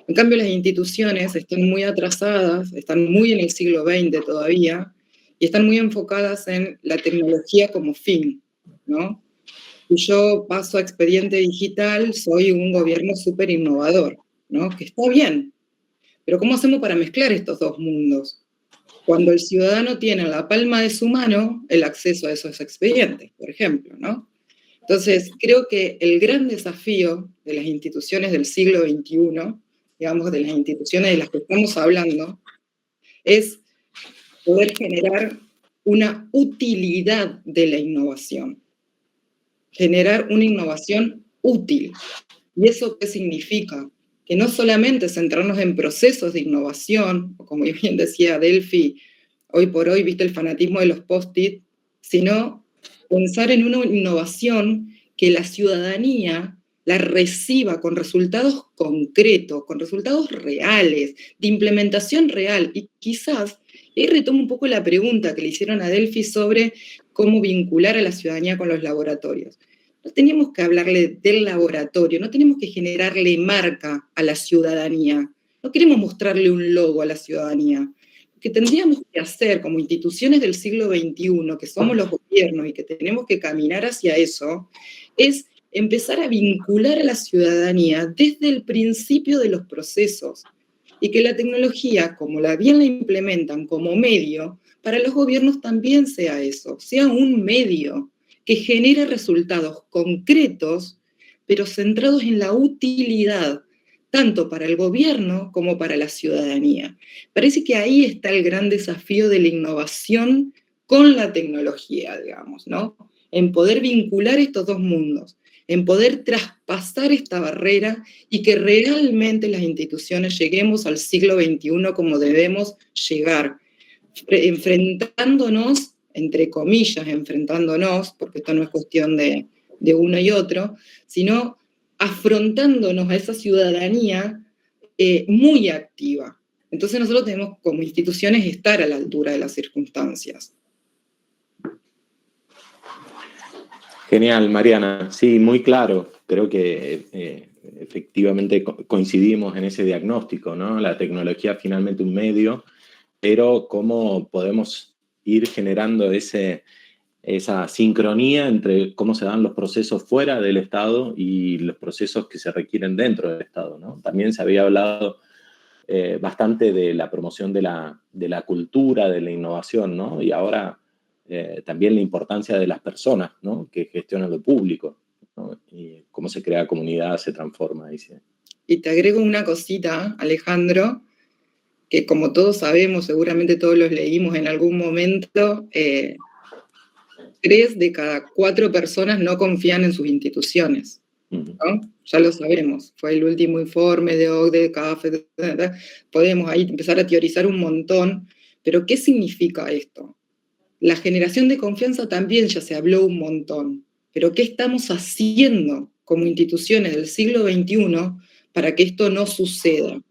En cambio, las instituciones están muy atrasadas, están muy en el siglo XX todavía, y están muy enfocadas en la tecnología como fin, ¿no? Si yo paso a expediente digital, soy un gobierno súper innovador, ¿no? Que está bien, pero ¿cómo hacemos para mezclar estos dos mundos? Cuando el ciudadano tiene en la palma de su mano el acceso a esos expedientes, por ejemplo, ¿no? Entonces, creo que el gran desafío de las instituciones del siglo XXI, digamos, de las instituciones de las que estamos hablando, es poder generar una utilidad de la innovación. Generar una innovación útil. ¿Y eso qué significa? Que no solamente centrarnos en procesos de innovación, o como bien decía Delphi, hoy por hoy, viste el fanatismo de los post-it, sino pensar en una innovación que la ciudadanía la reciba con resultados concretos, con resultados reales, de implementación real. Y quizás, y ahí retomo un poco la pregunta que le hicieron a Delphi sobre cómo vincular a la ciudadanía con los laboratorios. No tenemos que hablarle del laboratorio, no tenemos que generarle marca a la ciudadanía, no queremos mostrarle un logo a la ciudadanía. Lo que tendríamos que hacer como instituciones del siglo XXI, que somos los gobiernos y que tenemos que caminar hacia eso, es empezar a vincular a la ciudadanía desde el principio de los procesos y que la tecnología, como bien la implementan como medio, para los gobiernos también sea eso, sea un medio que genere resultados concretos, pero centrados en la utilidad, tanto para el gobierno como para la ciudadanía. Parece que ahí está el gran desafío de la innovación con la tecnología, digamos, ¿no? En poder vincular estos dos mundos, en poder traspasar esta barrera y que realmente las instituciones lleguemos al siglo XXI como debemos llegar, enfrentándonos, entre comillas, enfrentándonos, porque esto no es cuestión de uno y otro, sino afrontándonos a esa ciudadanía muy activa. Entonces nosotros tenemos como instituciones estar a la altura de las circunstancias. Genial, Mariana. Sí, muy claro. Creo que efectivamente coincidimos en ese diagnóstico, ¿no? La tecnología finalmente un medio, pero cómo podemos ir generando esa sincronía entre cómo se dan los procesos fuera del Estado y los procesos que se requieren dentro del Estado, ¿no? También se había hablado bastante de la promoción de la cultura, de la innovación, ¿no? Y ahora también la importancia de las personas, ¿no? Que gestionan lo público, ¿no? Y cómo se crea comunidad, se transforma. Y te agrego una cosita, Alejandro, que como todos sabemos, seguramente todos los leímos en algún momento, 3 de cada 4 personas no confían en sus instituciones, ¿no? Ya lo sabemos, fue el último informe de OCDE, de CAFE, podemos ahí empezar a teorizar un montón, pero ¿qué significa esto? La generación de confianza también ya se habló un montón, pero ¿qué estamos haciendo como instituciones del siglo XXI para que esto no suceda?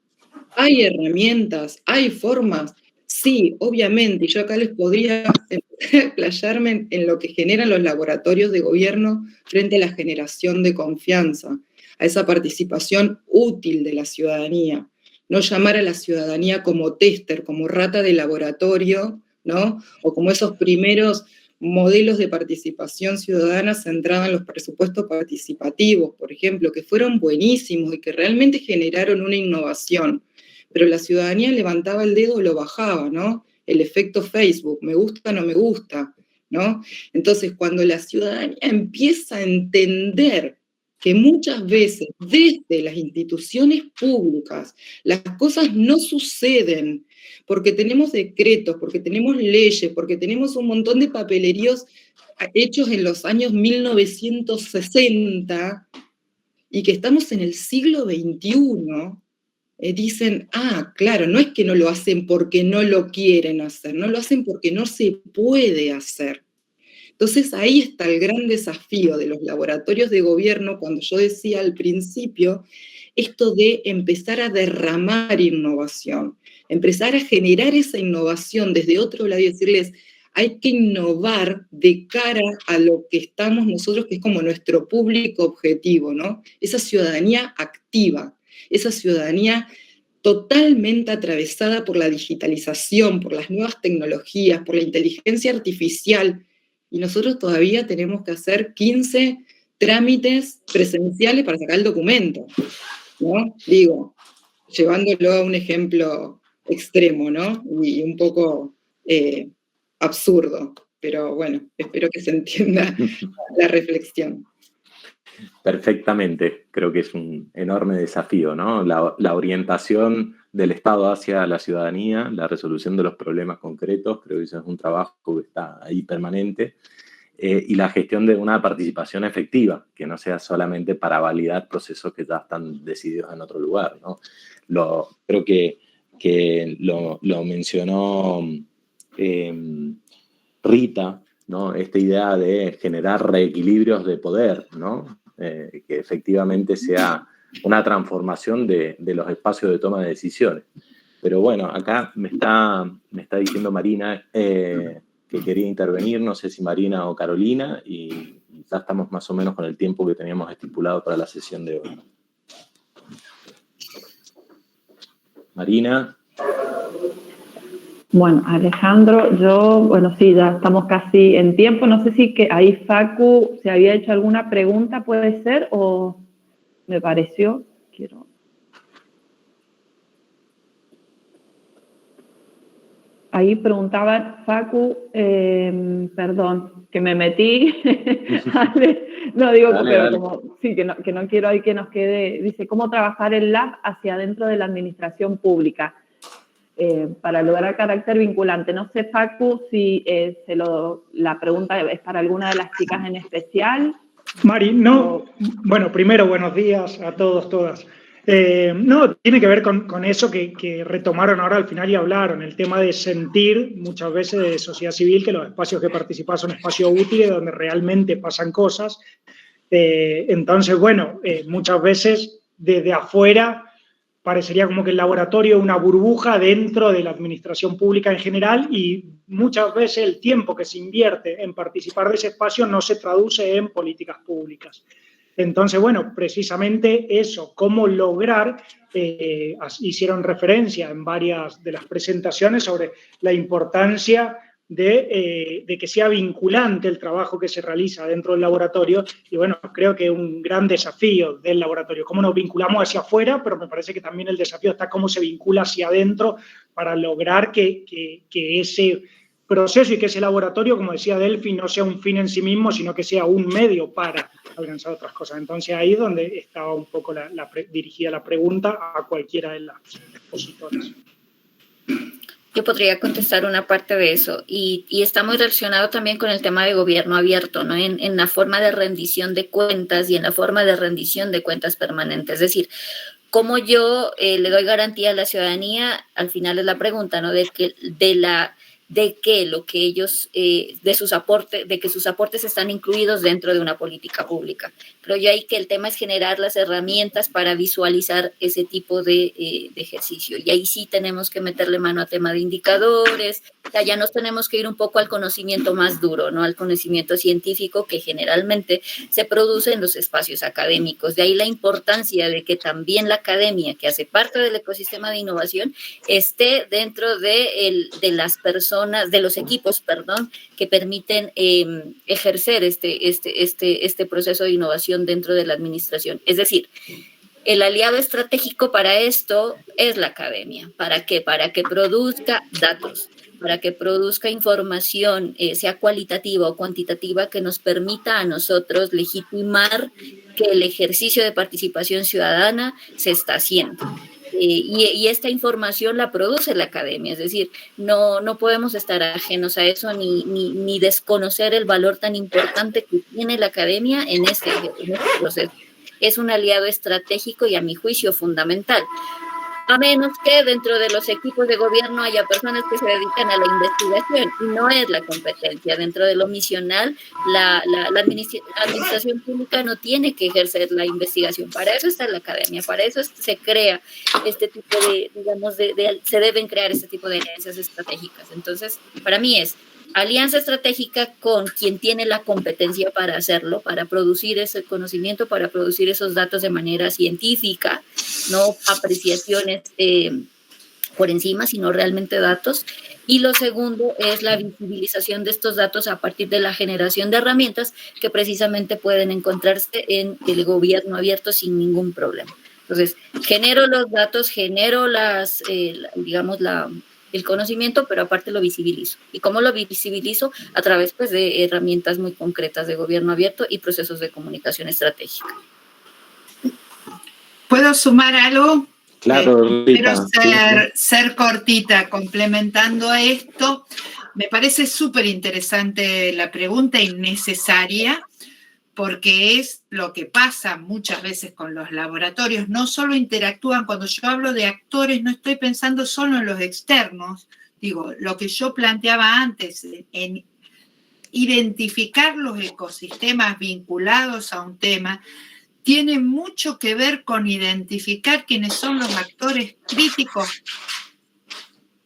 ¿Hay herramientas? ¿Hay formas? Sí, obviamente, y yo acá les podría explayarme en lo que generan los laboratorios de gobierno frente a la generación de confianza, a esa participación útil de la ciudadanía. No llamar a la ciudadanía como tester, como rata de laboratorio, ¿no? O como esos primeros modelos de participación ciudadana centrada en los presupuestos participativos, por ejemplo, que fueron buenísimos y que realmente generaron una innovación. Pero la ciudadanía levantaba el dedo o lo bajaba, ¿no? El efecto Facebook, me gusta, no me gusta, ¿no? Entonces, cuando la ciudadanía empieza a entender que muchas veces desde las instituciones públicas las cosas no suceden porque tenemos decretos, porque tenemos leyes, porque tenemos un montón de papeleríos hechos en los años 1960 y que estamos en el siglo XXI, dicen, claro, no es que no lo hacen porque no lo quieren hacer, no lo hacen porque no se puede hacer. Entonces ahí está el gran desafío de los laboratorios de gobierno, cuando yo decía al principio, esto de empezar a derramar innovación, empezar a generar esa innovación desde otro lado y decirles, hay que innovar de cara a lo que estamos nosotros, que es como nuestro público objetivo, ¿no? Esa ciudadanía activa, esa ciudadanía totalmente atravesada por la digitalización, por las nuevas tecnologías, por la inteligencia artificial, y nosotros todavía tenemos que hacer 15 trámites presenciales para sacar el documento, ¿no? Digo, llevándolo a un ejemplo extremo, ¿no? Y un poco absurdo, pero bueno, espero que se entienda la reflexión. Perfectamente, creo que es un enorme desafío, ¿no? La orientación del Estado hacia la ciudadanía, la resolución de los problemas concretos, creo que eso es un trabajo que está ahí permanente, y la gestión de una participación efectiva, que no sea solamente para validar procesos que ya están decididos en otro lugar, ¿no? Creo que lo mencionó Rita ¿no? Esta idea de generar reequilibrios de poder, ¿no? Que efectivamente sea una transformación de los espacios de toma de decisiones. Pero bueno, acá me está diciendo Marina que quería intervenir, no sé si Marina o Carolina, y ya estamos más o menos con el tiempo que teníamos estipulado para la sesión de hoy. Marina. Bueno, Alejandro, bueno, sí, ya estamos casi en tiempo. No sé si que ahí Facu se había hecho alguna pregunta, puede ser, o me pareció. Ahí preguntaba Facu, perdón, que me metí. No digo, dale, pero dale. como, sí, que no quiero ahí que nos quede. Dice, ¿cómo trabajar el LAB hacia adentro de la administración pública? Para lograr carácter vinculante. No sé, Facu, si la pregunta es para alguna de las chicas en especial. Mari, no, bueno, primero buenos días a todos, todas. No, tiene que ver con eso que retomaron ahora al final y hablaron, el tema de sentir muchas veces de sociedad civil que los espacios que participan son espacios útiles donde realmente pasan cosas. Entonces, bueno, muchas veces desde afuera parecería como que el laboratorio es una burbuja dentro de la administración pública en general y muchas veces el tiempo que se invierte en participar de ese espacio no se traduce en políticas públicas. Entonces, bueno, precisamente eso, cómo lograr, hicieron referencia en varias de las presentaciones sobre la importancia de que sea vinculante el trabajo que se realiza dentro del laboratorio y bueno, creo que es un gran desafío del laboratorio, cómo nos vinculamos hacia afuera, pero me parece que también el desafío está cómo se vincula hacia adentro para lograr que ese proceso y que ese laboratorio, como decía Delphi, no sea un fin en sí mismo, sino que sea un medio para alcanzar otras cosas. Entonces ahí es donde estaba un poco dirigida la pregunta a cualquiera de las expositoras. Yo podría contestar una parte de eso y está muy relacionado también con el tema de gobierno abierto, ¿no? En la forma de rendición de cuentas y en la forma de rendición de cuentas permanentes. Es decir, cómo yo le doy garantía a la ciudadanía, al final es la pregunta, ¿no? De que lo que ellos, de que sus aportes están incluidos dentro de una política pública. Creo yo ahí que el tema es generar las herramientas para visualizar ese tipo de ejercicio. Y ahí sí tenemos que meterle mano a tema de indicadores, o sea, ya nos tenemos que ir un poco al conocimiento más duro, ¿no? Al conocimiento científico que generalmente se produce en los espacios académicos. De ahí la importancia de que también la academia, que hace parte del ecosistema de innovación, esté dentro de las personas, de los equipos, que permiten ejercer este proceso de innovación dentro de la administración. Es decir, el aliado estratégico para esto es la academia. ¿Para qué? Para que produzca datos, para que produzca información, sea cualitativa o cuantitativa, que nos permita a nosotros legitimar que el ejercicio de participación ciudadana se está haciendo. Y esta información la produce la academia, es decir, no podemos estar ajenos a eso ni desconocer el valor tan importante que tiene la academia en este proceso. Es un aliado estratégico y a mi juicio fundamental. A menos que dentro de los equipos de gobierno haya personas que se dedican a la investigación y no es la competencia. Dentro de lo misional, la administración pública no tiene que ejercer la investigación. Para eso está la academia, para eso se crea este tipo se deben crear este tipo de alianzas estratégicas. Entonces, para mí es alianza estratégica con quien tiene la competencia para hacerlo, para producir ese conocimiento, para producir esos datos de manera científica, no apreciaciones por encima, sino realmente datos. Y lo segundo es la visibilización de estos datos a partir de la generación de herramientas que precisamente pueden encontrarse en el gobierno abierto sin ningún problema. Entonces, genero los datos, genero el conocimiento, pero aparte lo visibilizo. ¿Y cómo lo visibilizo? A través pues, de herramientas muy concretas de gobierno abierto y procesos de comunicación estratégica. ¿Puedo sumar algo? Claro, Rita. Quiero ser cortita, complementando a esto. Me parece súper interesante la pregunta y necesaria, porque es lo que pasa muchas veces con los laboratorios. No solo interactúan, cuando yo hablo de actores, no estoy pensando solo en los externos. Digo, lo que yo planteaba antes, en identificar los ecosistemas vinculados a un tema tiene mucho que ver con identificar quiénes son los actores críticos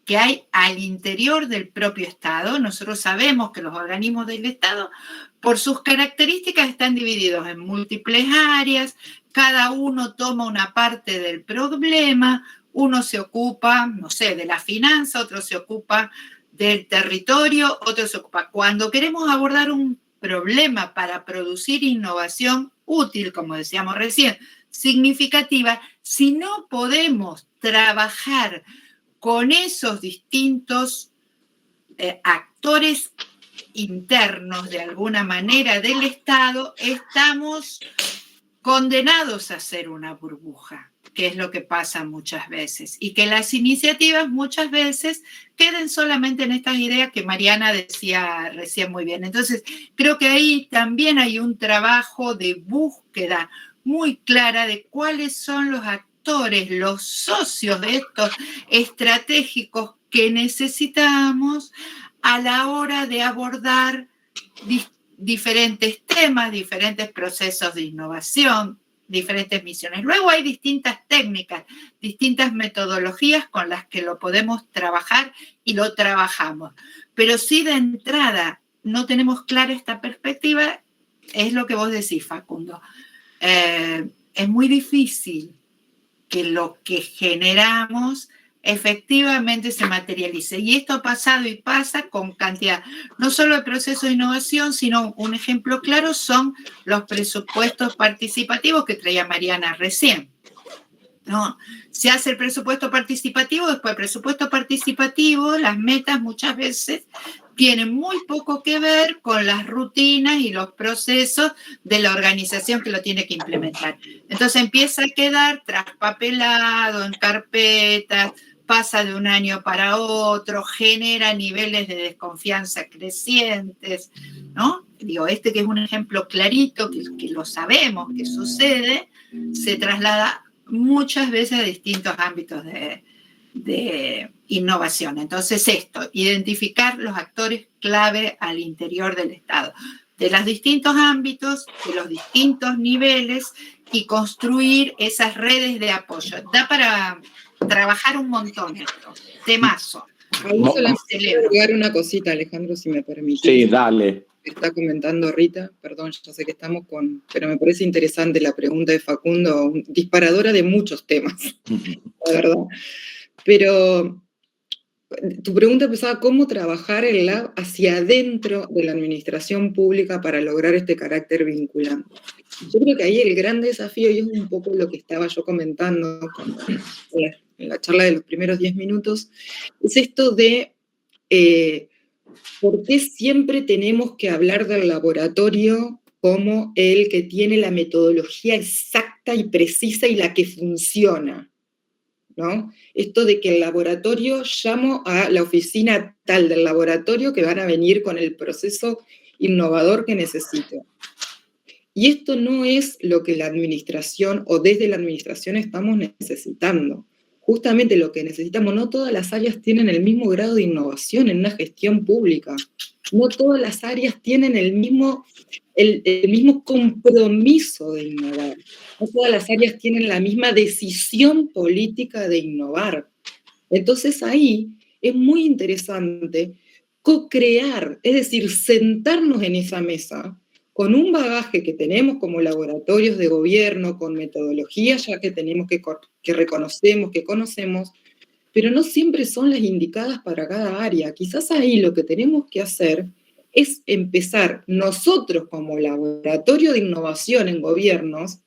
que hay al interior del propio Estado. Nosotros sabemos que los organismos del Estado, por sus características, están divididos en múltiples áreas, cada uno toma una parte del problema, uno se ocupa, no sé, de la finanza, otro se ocupa del territorio, otro se ocupa. Cuando queremos abordar un problema para producir innovación útil, como decíamos recién, significativa, si no podemos trabajar con esos distintos actores internos, de alguna manera, del Estado, estamos condenados a ser una burbuja, que es lo que pasa muchas veces, y que las iniciativas muchas veces queden solamente en estas ideas que Mariana decía recién muy bien. Entonces, creo que ahí también hay un trabajo de búsqueda muy clara de cuáles son los actores, los socios de estos estratégicos que necesitamos a la hora de abordar diferentes temas, diferentes procesos de innovación, diferentes misiones. Luego hay distintas técnicas, distintas metodologías con las que lo podemos trabajar y lo trabajamos. Pero si de entrada no tenemos clara esta perspectiva, es lo que vos decís, Facundo. Es muy difícil que lo que generamos efectivamente se materialice. Y esto ha pasado y pasa con cantidad, no solo de procesos de innovación, sino un ejemplo claro son los presupuestos participativos que traía Mariana recién. ¿No? Se hace el presupuesto participativo, después el presupuesto participativo, las metas muchas veces tienen muy poco que ver con las rutinas y los procesos de la organización que lo tiene que implementar. Entonces empieza a quedar traspapelado en carpetas, pasa de un año para otro, genera niveles de desconfianza crecientes, ¿no? Digo, este que es un ejemplo clarito, que lo sabemos que sucede, se traslada muchas veces a distintos ámbitos de innovación. Entonces esto, identificar los actores clave al interior del Estado, de los distintos ámbitos, de los distintos niveles y construir esas redes de apoyo. Da para trabajar un montón esto, temazo. Ahí solamente quiero agregar una cosita, Alejandro, si me permite. Sí, dale. Está comentando Rita, perdón, yo sé que estamos pero me parece interesante la pregunta de Facundo, disparadora de muchos temas, la verdad. Pero tu pregunta empezaba, ¿cómo trabajar el lab hacia adentro de la administración pública para lograr este carácter vinculante? Yo creo que ahí el gran desafío, y es un poco lo que estaba yo comentando en la charla de los primeros 10 minutos, es esto de ¿por qué siempre tenemos que hablar del laboratorio como el que tiene la metodología exacta y precisa y la que funciona? ¿No? Esto de que el laboratorio, llamo a la oficina tal del laboratorio que van a venir con el proceso innovador que necesito. Y esto no es lo que la administración o desde la administración estamos necesitando. Justamente lo que necesitamos, no todas las áreas tienen el mismo grado de innovación en una gestión pública. No todas las áreas tienen el mismo compromiso de innovar. No todas las áreas tienen la misma decisión política de innovar. Entonces ahí es muy interesante co-crear, es decir, sentarnos en esa mesa con un bagaje que tenemos como laboratorios de gobierno, con metodologías ya que tenemos que reconocemos, que conocemos, pero no siempre son las indicadas para cada área. Quizás ahí lo que tenemos que hacer es empezar nosotros como laboratorio de innovación en gobiernos,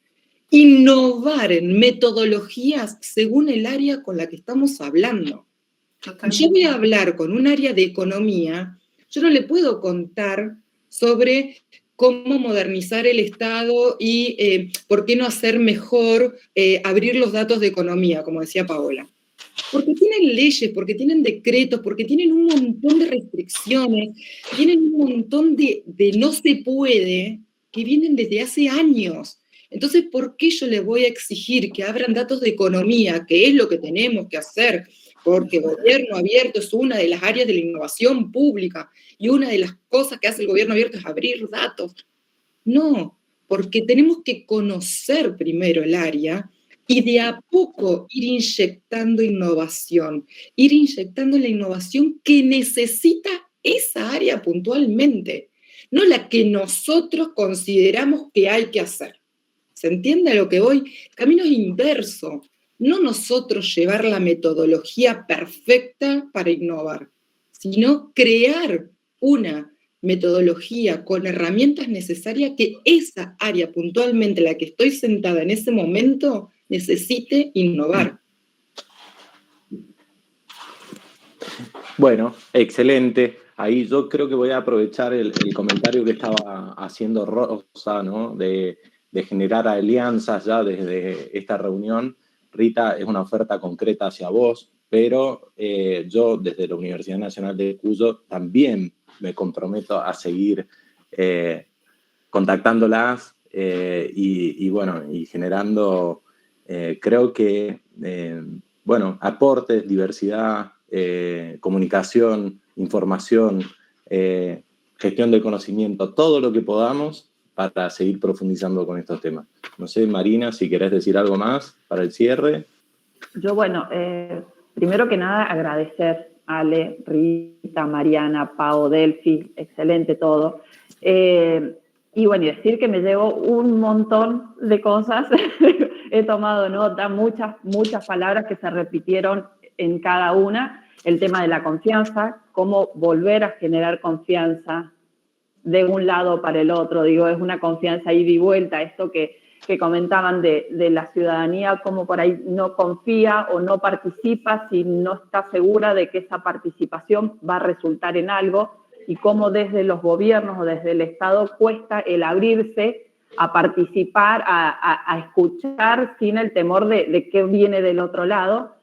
innovar en metodologías según el área con la que estamos hablando. Totalmente. Yo voy a hablar con un área de economía, yo no le puedo contar sobre cómo modernizar el Estado y por qué no hacer mejor abrir los datos de economía, como decía Paola. Porque tienen leyes, porque tienen decretos, porque tienen un montón de restricciones, tienen un montón de no se puede, que vienen desde hace años. Entonces, ¿por qué yo le voy a exigir que abran datos de economía, que es lo que tenemos que hacer porque gobierno abierto es una de las áreas de la innovación pública y una de las cosas que hace el gobierno abierto es abrir datos. No, porque tenemos que conocer primero el área y de a poco ir inyectando innovación, ir inyectando la innovación que necesita esa área puntualmente, no la que nosotros consideramos que hay que hacer. ¿Se entiende a lo que voy? El camino es inverso, no nosotros llevar la metodología perfecta para innovar, sino crear una metodología con herramientas necesarias que esa área puntualmente, la que estoy sentada en ese momento, necesite innovar. Bueno, excelente. Ahí yo creo que voy a aprovechar el comentario que estaba haciendo Rosa, ¿no? De generar alianzas ya desde esta reunión. Rita, es una oferta concreta hacia vos, pero yo desde la Universidad Nacional de Cuyo también me comprometo a seguir contactándolas y generando, creo que, aportes, diversidad, comunicación, información, gestión del conocimiento, todo lo que podamos para seguir profundizando con estos temas. No sé, Marina, si querés decir algo más para el cierre. Yo, primero que nada, agradecer a Ale, Rita, Mariana, Pau, Delphi, excelente todo. Y decir que me llevo un montón de cosas. He tomado nota, muchas palabras que se repitieron en cada una. El tema de la confianza, cómo volver a generar confianza de un lado para el otro. Digo, es una confianza ida y vuelta. Esto que comentaban de la ciudadanía, cómo por ahí no confía o no participa si no está segura de que esa participación va a resultar en algo, y cómo desde los gobiernos o desde el Estado cuesta el abrirse a participar, a escuchar sin el temor de qué viene del otro lado.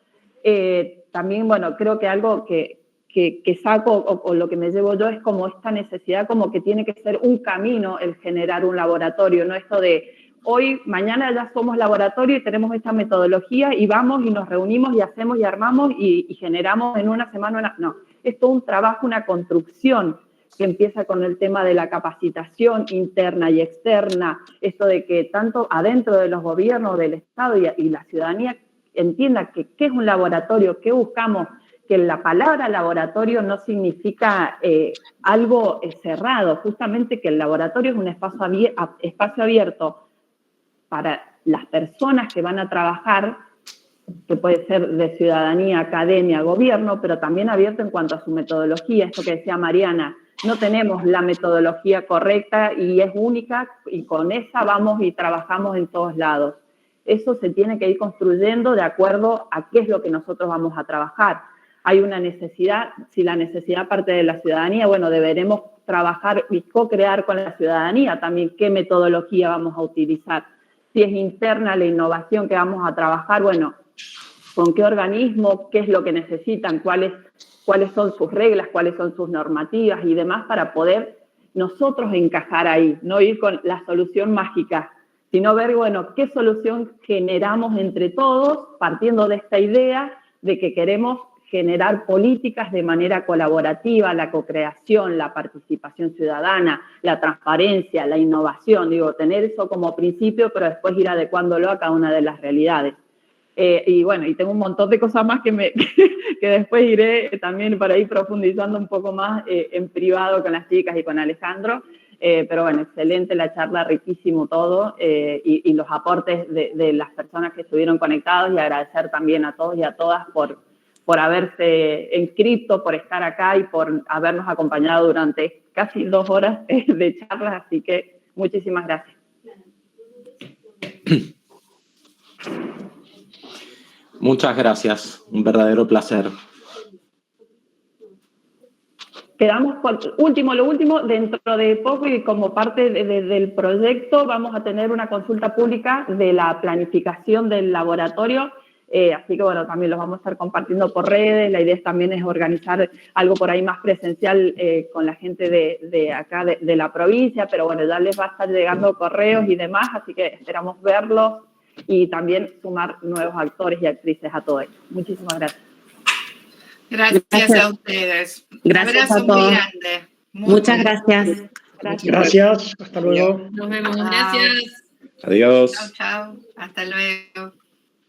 También, creo que algo que saco o lo que me llevo yo es como esta necesidad, como que tiene que ser un camino el generar un laboratorio, no esto de hoy, mañana ya somos laboratorio y tenemos esta metodología y vamos y nos reunimos y hacemos y armamos y generamos en una semana. No, es todo un trabajo, una construcción que empieza con el tema de la capacitación interna y externa, esto de que tanto adentro de los gobiernos, del Estado y la ciudadanía entienda que qué es un laboratorio, qué buscamos, que la palabra laboratorio no significa algo cerrado, justamente que el laboratorio es un espacio abierto para las personas que van a trabajar, que puede ser de ciudadanía, academia, gobierno, pero también abierto en cuanto a su metodología. Esto que decía Mariana, no tenemos la metodología correcta y es única, y con esa vamos y trabajamos en todos lados. Eso se tiene que ir construyendo de acuerdo a qué es lo que nosotros vamos a trabajar. Hay una necesidad, si la necesidad parte de la ciudadanía, deberemos trabajar y co-crear con la ciudadanía también qué metodología vamos a utilizar. Si es interna la innovación que vamos a trabajar, con qué organismo, qué es lo que necesitan, cuáles son sus reglas, cuáles son sus normativas y demás para poder nosotros encajar ahí, no ir con la solución mágica, sino ver, qué solución generamos entre todos, partiendo de esta idea de que queremos generar políticas de manera colaborativa, la co-creación, la participación ciudadana, la transparencia, la innovación, tener eso como principio, pero después ir adecuándolo a cada una de las realidades. Y tengo un montón de cosas más que después iré también para ir profundizando un poco más en privado con las chicas y con Alejandro. Pero excelente la charla, riquísimo todo, y los aportes de las personas que estuvieron conectados, y agradecer también a todos y a todas por haberse inscrito, por estar acá y por habernos acompañado durante casi 2 horas de charlas, así que muchísimas gracias. Muchas gracias, un verdadero placer. Quedamos con lo último, dentro de poco y como parte del proyecto vamos a tener una consulta pública de la planificación del laboratorio, así que también los vamos a estar compartiendo por redes. La idea también es organizar algo por ahí más presencial con la gente de acá, de la provincia, pero ya les va a estar llegando correos y demás, así que esperamos verlos y también sumar nuevos actores y actrices a todo esto. Muchísimas gracias. Gracias a ustedes. Gracias Un abrazo a todos. muy grande. Muchas gracias. Gracias, hasta luego. Nos vemos, gracias. Adiós. Chao, chao. Hasta luego.